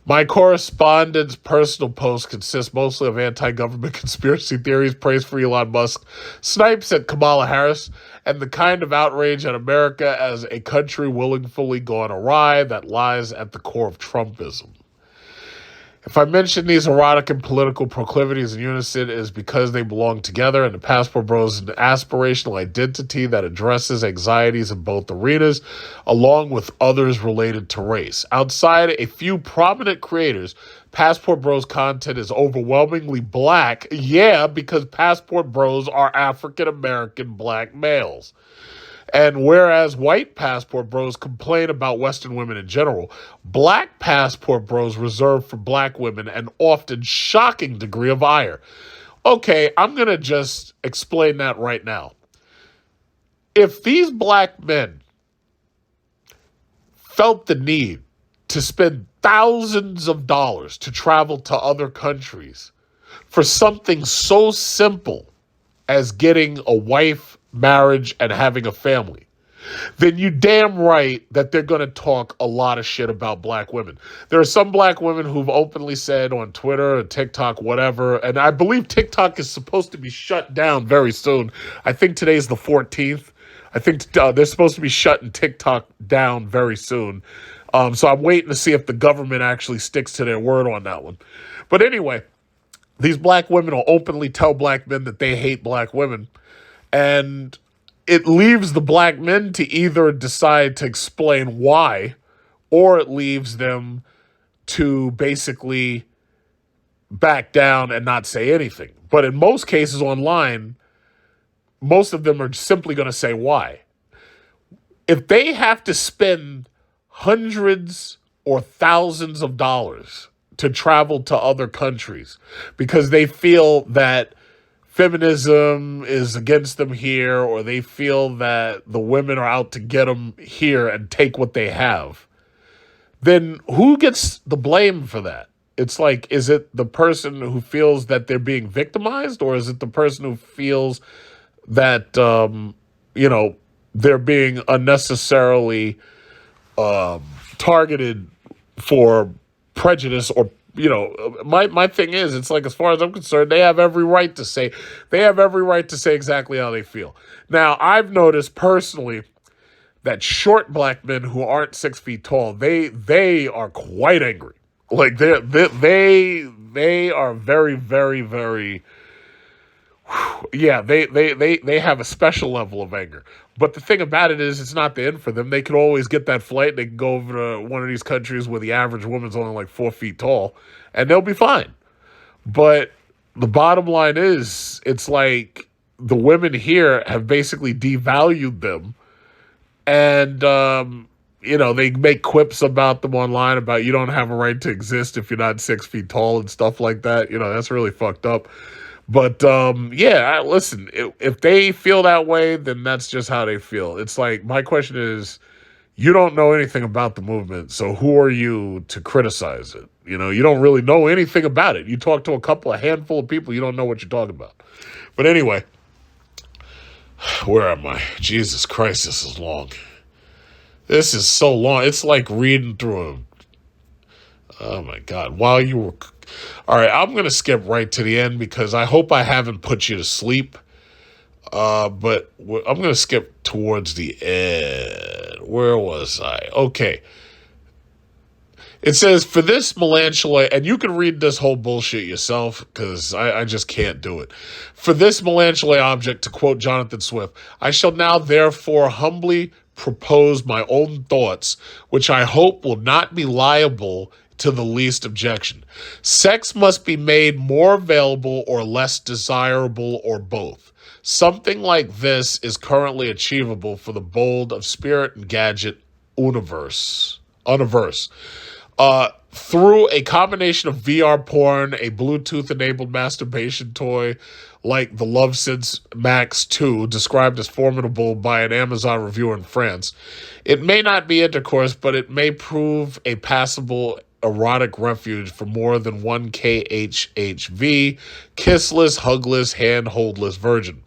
S4: My correspondent's personal posts consist mostly of anti-government conspiracy theories, praise for Elon Musk, snipes at Kamala Harris, and the kind of outrage at America as a country willfully gone awry that lies at the core of Trumpism. If I mention these erotic and political proclivities in unison, it is because they belong together, and the Passport Bros is an aspirational identity that addresses anxieties in both arenas, along with others related to race. Outside a few prominent creators, Passport Bros content is overwhelmingly black, because Passport Bros are African-American black males. And whereas white Passport Bros complain about Western women in general, black Passport Bros reserve for black women an often shocking degree of ire. Okay, I'm going to just explain that right now. If these black men felt the need to spend thousands of dollars to travel to other countries for something so simple as getting a wife, marriage, and having a family, then you damn right that they're going to talk a lot of shit about black women. There are some black women who've openly said on Twitter or TikTok, whatever, and I believe TikTok is supposed to be shut down very soon. I think today's the 14th. I think they're supposed to be shutting TikTok down very soon. So I'm waiting to see if the government actually sticks to their word on that one. But anyway, These black women will openly tell black men that they hate black women. And it leaves the black men to either decide to explain why, or it leaves them to basically back down and not say anything. But in most cases online, most of them are simply going to say why. If they have to spend hundreds or thousands of dollars to travel to other countries because they feel that feminism is against them here, or they feel that the women are out to get them here and take what they have, then who gets the blame for that? It's like, is it the person who feels that they're being victimized, or is it the person who feels that, they're being unnecessarily targeted for prejudice? Or, my thing is, it's like, as far as I'm concerned, they have every right to say exactly how they feel. Now, I've noticed personally that short black men who aren't 6 feet tall, they are quite angry. Like they are very, very, very, yeah, they have a special level of anger. But the thing about it is, it's not the end for them. They could always get that flight. They can go over to one of these countries where the average woman's only like 4 feet tall, and they'll be fine. But the bottom line is, it's like the women here have basically devalued them. And, they make quips about them online about you don't have a right to exist if you're not 6 feet tall and stuff like that. That's really fucked up. But, listen, if they feel that way, then that's just how they feel. It's like, my question is, you don't know anything about the movement, so who are you to criticize it? You don't really know anything about it. You talk to a handful of people, you don't know what you're talking about. But anyway, where am I? Jesus Christ, this is long. This is so long. It's like reading through oh my God. All right, I'm going to skip right to the end because I hope I haven't put you to sleep. But I'm going to skip towards the end. Where was I? Okay. It says, for this melancholy, and you can read this whole bullshit yourself because I just can't do it. For this melancholy object, to quote Jonathan Swift, I shall now therefore humbly propose my own thoughts, which I hope will not be liable to the least objection. Sex must be made more available or less desirable, or both. Something like this is currently achievable for the bold of spirit and gadget universe. Through a combination of VR porn, a Bluetooth-enabled masturbation toy like the LoveSense Max 2, described as formidable by an Amazon reviewer in France. It may not be intercourse, but it may prove a passable erotic refuge for more than one KHHV, kissless, hugless, hand-holdless virgin.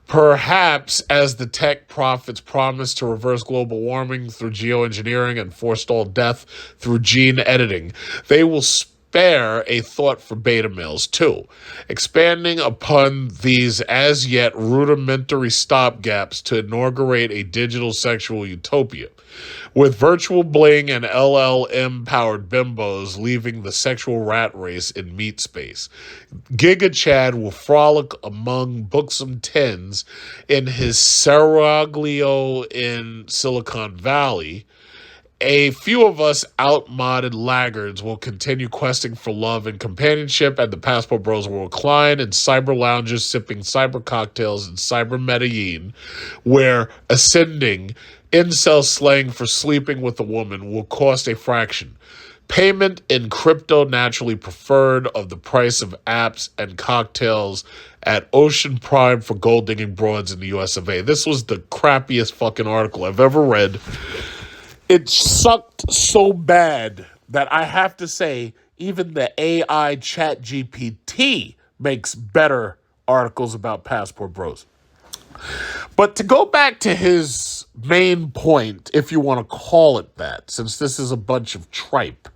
S4: Perhaps as the tech prophets promise to reverse global warming through geoengineering and forestall death through gene editing, they will spare a thought for beta males too, expanding upon these as yet rudimentary stopgaps to inaugurate a digital sexual utopia. With virtual bling and LLM-powered bimbos leaving the sexual rat race in meat space, Giga Chad will frolic among buxom tens in his seraglio in Silicon Valley. A few of us outmoded laggards will continue questing for love and companionship, and the Passport Bros will recline in cyber lounges sipping cyber cocktails in cyber Medellin, where ascending incel slang for sleeping with a woman will cost a fraction. Payment in crypto naturally preferred of the price of apps and cocktails at Ocean Prime for gold digging broads in the US of A. This was the crappiest fucking article I've ever read. It sucked so bad that I have to say even the AI chat GPT makes better articles about Passport Bros. But to go back to his main point, if you want to call it that, since this is a bunch of tripe,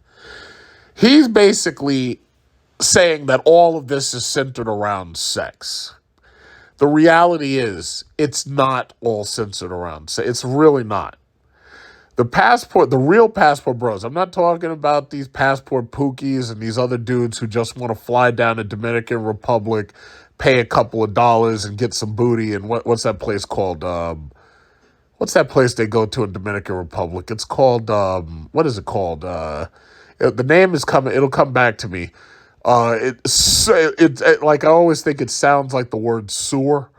S4: he's basically saying that all of this is centered around sex. The reality is, it's not all centered around sex. It's really not. The real passport bros. I'm not talking about these passport pookies and these other dudes who just want to fly down to Dominican Republic, pay a couple of dollars and get some booty. And what's that place called? What's that place they go to in Dominican Republic? It's called, what is it called? The name is coming. It'll come back to me. Like, I always think it sounds like the word sewer.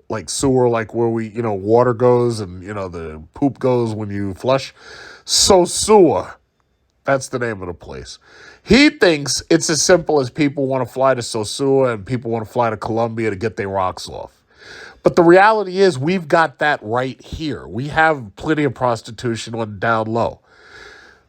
S4: Like sewer, like where water goes and, the poop goes when you flush. So sewer, that's the name of the place. He thinks it's as simple as people want to fly to Sosua and people want to fly to Colombia to get their rocks off. But the reality is we've got that right here. We have plenty of prostitution on down low.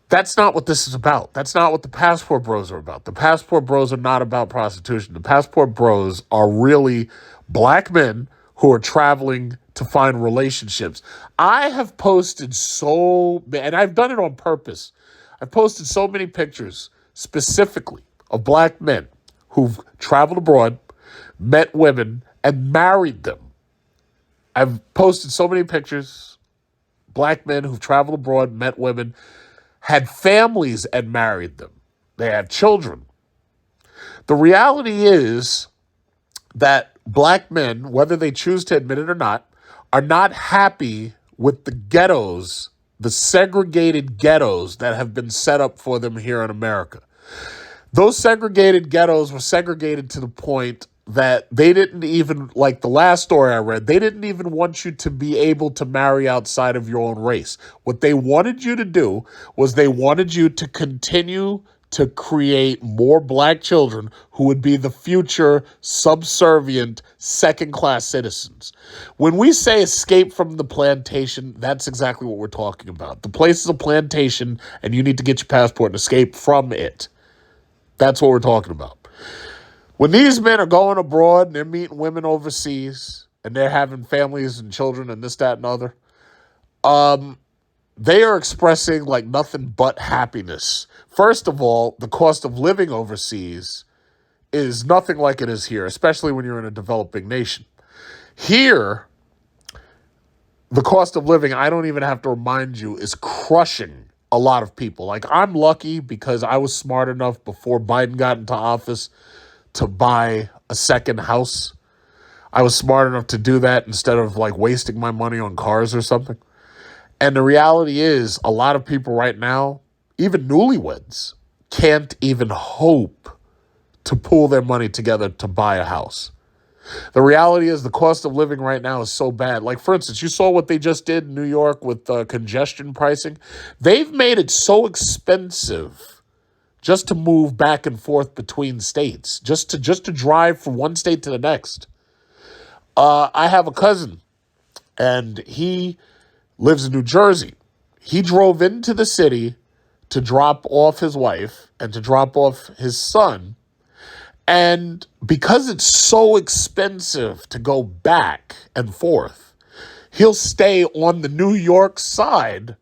S4: That's not what this is about. That's not what the passport bros are about. The passport bros are not about prostitution. The passport bros are really black men who are traveling to find relationships. I have posted and I've done it on purpose. I've posted so many pictures specifically of black men who've traveled abroad, met women, and married them. I've posted so many pictures, black men who've traveled abroad, met women, had families and married them. They have children. The reality is that black men, whether they choose to admit it or not, are not happy with the ghettos, the segregated ghettos that have been set up for them here in America. Those segregated ghettos were segregated to the point that they didn't even, like the last story I read, they didn't even want you to be able to marry outside of your own race. What they wanted you to do was they wanted you to continue to create more black children who would be the future subservient second-class citizens. When we say escape from the plantation, that's exactly what we're talking about. The place is a plantation, and you need to get your passport and escape from it. That's what we're talking about. When these men are going abroad and they're meeting women overseas and they're having families and children and this, that, and other, they are expressing like nothing but happiness. First of all, the cost of living overseas is nothing like it is here, especially when you're in a developing nation. Here, the cost of living, I don't even have to remind you, is crushing a lot of people. Like, I'm lucky because I was smart enough before Biden got into office to buy a second house. I was smart enough to do that instead of like wasting my money on cars or something. And the reality is a lot of people right now, even newlyweds, can't even hope to pull their money together to buy a house. The reality is the cost of living right now is so bad. Like, for instance, you saw what they just did in New York with congestion pricing. They've made it so expensive just to move back and forth between states, just to drive from one state to the next. I have a cousin, and he lives in New Jersey. He drove into the city to drop off his wife and to drop off his son. And because it's so expensive to go back and forth, he'll stay on the New York side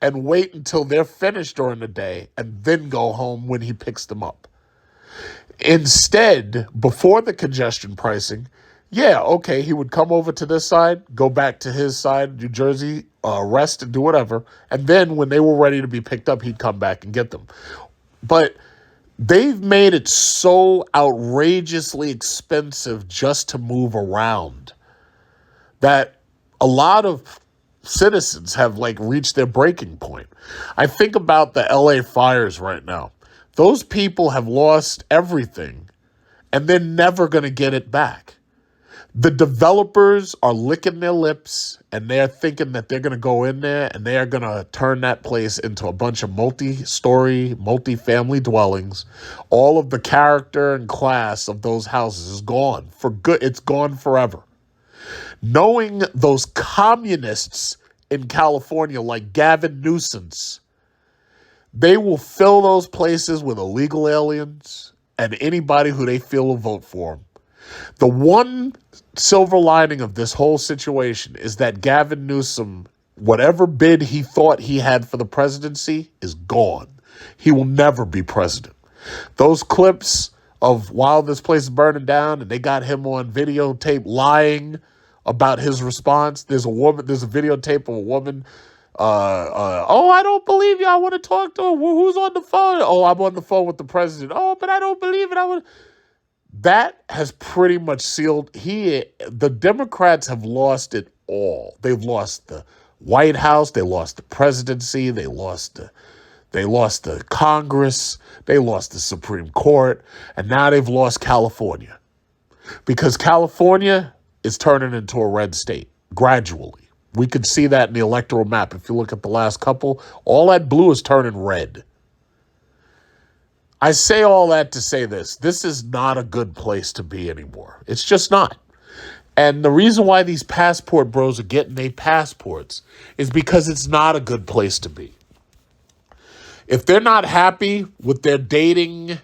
S4: and wait until they're finished during the day and then go home when he picks them up. Instead, before the congestion pricing, he would come over to this side, go back to his side, New Jersey, rest and do whatever. And then when they were ready to be picked up, he'd come back and get them. But they've made it so outrageously expensive just to move around that a lot of citizens have like reached their breaking point. I think about the LA fires right now. Those people have lost everything and they're never going to get it back. The developers are licking their lips and they're thinking that they're going to go in there and they are going to turn that place into a bunch of multi-story, multi-family dwellings. All of the character and class of those houses is gone for good. It's gone forever. Knowing those communists in California like Gavin Newsom, they will fill those places with illegal aliens and anybody who they feel will vote for them. The one silver lining of this whole situation is that Gavin Newsom, whatever bid he thought he had for the presidency, is gone. He will never be president. Those clips of while this place is burning down and they got him on videotape lying about his response. There's a videotape of a woman Oh, I don't believe you. I want to talk to him. Who's on the phone? Oh, I'm on the phone with the president. Oh, but I don't believe it. That has pretty much sealed. The Democrats have lost it all. They've lost the White House. They lost the presidency. They lost the Congress. They lost the Supreme Court. And now they've lost California. Because California is turning into a red state gradually. We could see that in the electoral map. If you look at the last couple, all that blue is turning red. I say all that to say this. This is not a good place to be anymore. It's just not. And the reason why these passport bros are getting their passports is because it's not a good place to be. If they're not happy with their dating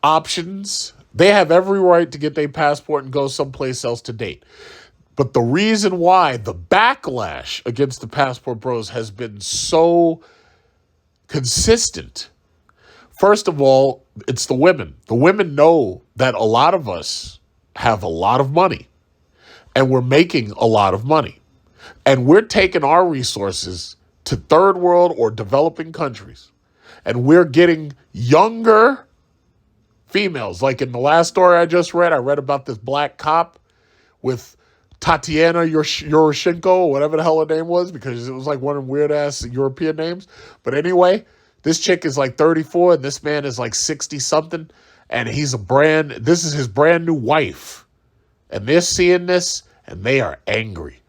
S4: options, they have every right to get their passport and go someplace else to date. But the reason why the backlash against the passport bros has been so consistent, first of all, it's the women. The women know that a lot of us have a lot of money and we're making a lot of money. And we're taking our resources to third world or developing countries. And we're getting younger females. Like in the last story I just read, I read about this black cop with Tatiana Yoroshenko, or whatever the hell her name was, because it was like one of them weird-ass European names. But anyway, this chick is like 34, and this man is like 60-something, and this is his brand new wife. And they're seeing this, and they are angry.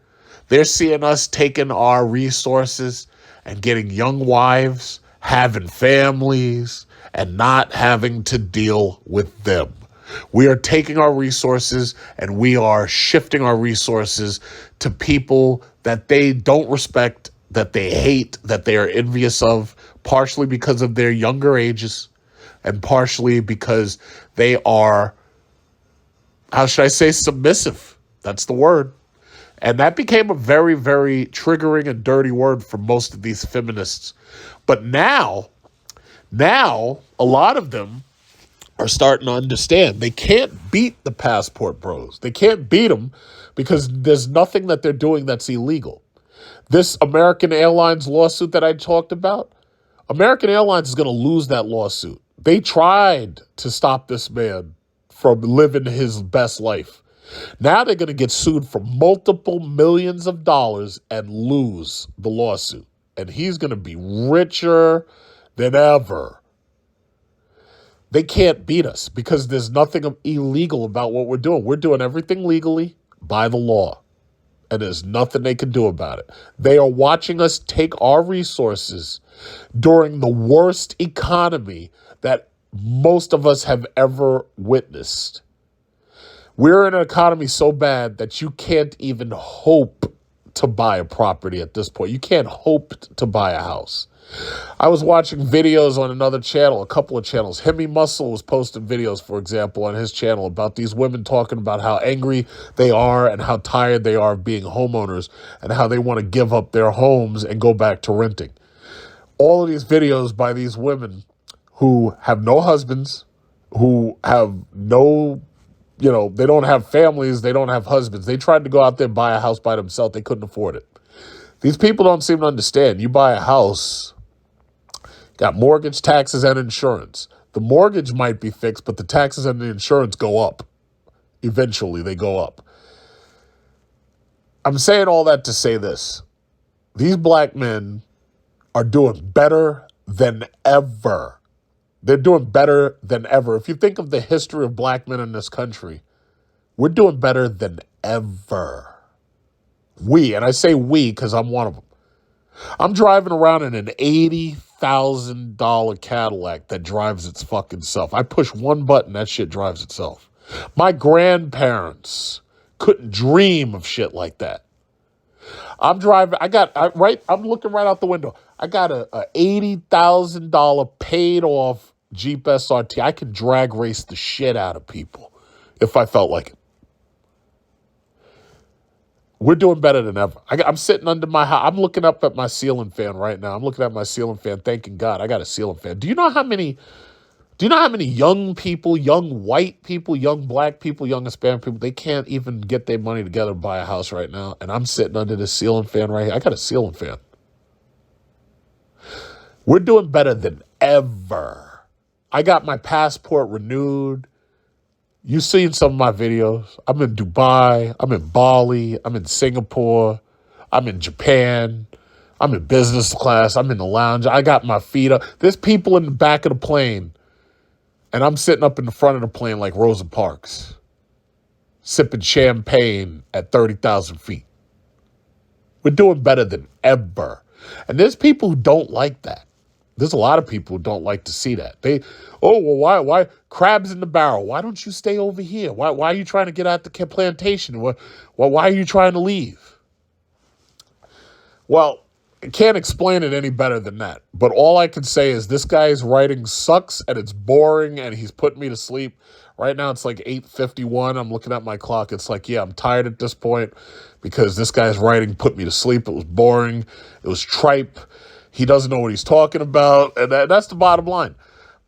S4: They're seeing us taking our resources and getting young wives, having families, and not having to deal with them. We are taking our resources and we are shifting our resources to people that they don't respect, that they hate, that they are envious of, partially because of their younger ages and partially because they are, how should I say, submissive. That's the word. And that became a very, very triggering and dirty word for most of these feminists. But now, a lot of them are starting to understand they can't beat the passport bros. They can't beat them because there's nothing that they're doing that's illegal. This American Airlines lawsuit that I talked about, American Airlines is going to lose that lawsuit. They tried to stop this man from living his best life. Now they're going to get sued for multiple millions of dollars and lose the lawsuit. And he's going to be richer than ever. They can't beat us because there's nothing illegal about what we're doing. We're doing everything legally by the law. And there's nothing they can do about it. They are watching us take our resources during the worst economy that most of us have ever witnessed. We're in an economy so bad that you can't even hope to buy a property at this point. You can't hope to buy a house. I was watching videos on another channel, a couple of channels. Hemi Muscle was posting videos, for example, on his channel about these women talking about how angry they are and how tired they are of being homeowners and how they want to give up their homes and go back to renting. All of these videos by these women who have no husbands, who have no, they don't have families, they don't have husbands. They tried to go out there and buy a house by themselves. They couldn't afford it. These people don't seem to understand. You buy a house, got mortgage, taxes, and insurance. The mortgage might be fixed, but the taxes and the insurance go up. Eventually, they go up. I'm saying all that to say this. These black men are doing better than ever. They're doing better than ever. If you think of the history of black men in this country, we're doing better than ever. And I say we because I'm one of them. I'm driving around in an $80,000 Cadillac that drives its fucking self. I push one button, that shit drives itself. My grandparents couldn't dream of shit like that. I'm driving, I'm looking right out the window. I got a $80,000 paid off Jeep SRT. I can drag race the shit out of people if I felt like it. We're doing better than ever. I'm sitting under my house. I'm looking up at my ceiling fan right now. I'm looking at my ceiling fan, thanking God I got a ceiling fan. Do you know how many young people, young white people, young black people, young Hispanic people, they can't even get their money together to buy a house right now? And I'm sitting under this ceiling fan right here. I got a ceiling fan. We're doing better than ever. I got my passport renewed. You've seen some of my videos. I'm in Dubai. I'm in Bali. I'm in Singapore. I'm in Japan. I'm in business class. I'm in the lounge. I got my feet up. There's people in the back of the plane, and I'm sitting up in the front of the plane like Rosa Parks, sipping champagne at 30,000 feet. We're doing better than ever. And there's people who don't like that. There's a lot of people who don't like to see that. Why crabs in the barrel? Why don't you stay over here? Why are you trying to get out the plantation? Why are you trying to leave? Well, I can't explain it any better than that. But all I can say is this guy's writing sucks and it's boring and he's putting me to sleep. Right now it's like 8:51. I'm looking at my clock. It's like, yeah, I'm tired at this point because this guy's writing put me to sleep. It was boring. It was tripe. He doesn't know what he's talking about. And that's the bottom line.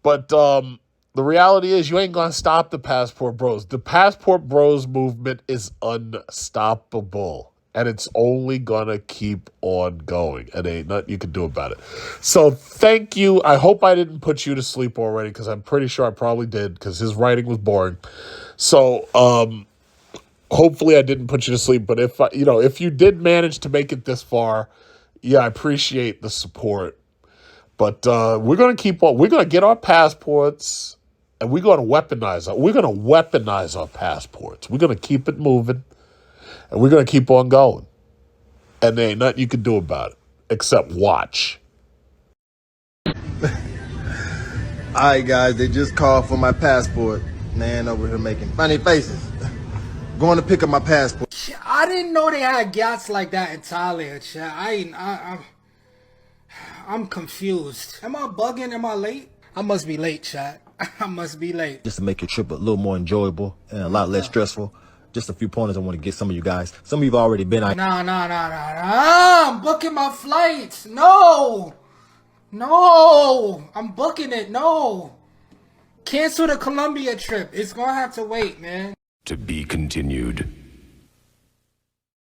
S4: But the reality is you ain't going to stop the Passport Bros. The Passport Bros movement is unstoppable. And it's only going to keep on going. And ain't nothing you can do about it. So thank you. I hope I didn't put you to sleep already because I'm pretty sure I probably did because his writing was boring. So hopefully I didn't put you to sleep. But if you did manage to make it this far, yeah, I appreciate the support. But we're going to keep on. We're going to get our passports and we're going to weaponize it. We're going to weaponize our passports. We're going to keep it moving. And we're going to keep on going. And there ain't nothing you can do about it except watch.
S3: All right, guys, they just called for my passport. Man over here making funny faces. Going to pick up my passport.
S5: I didn't know they had gas like that in Thailand, chat. I'm confused. Am I bugging? Am I late? I must be late, chat. I must be late.
S6: Just to make your trip a little more enjoyable and a lot less stressful. Just a few pointers I want to get some of you guys. Some of you've already been.
S5: Nah. I'm booking my flights. No. I'm booking it. No. Cancel the Colombia trip. It's gonna have to wait, man.
S7: To be continued.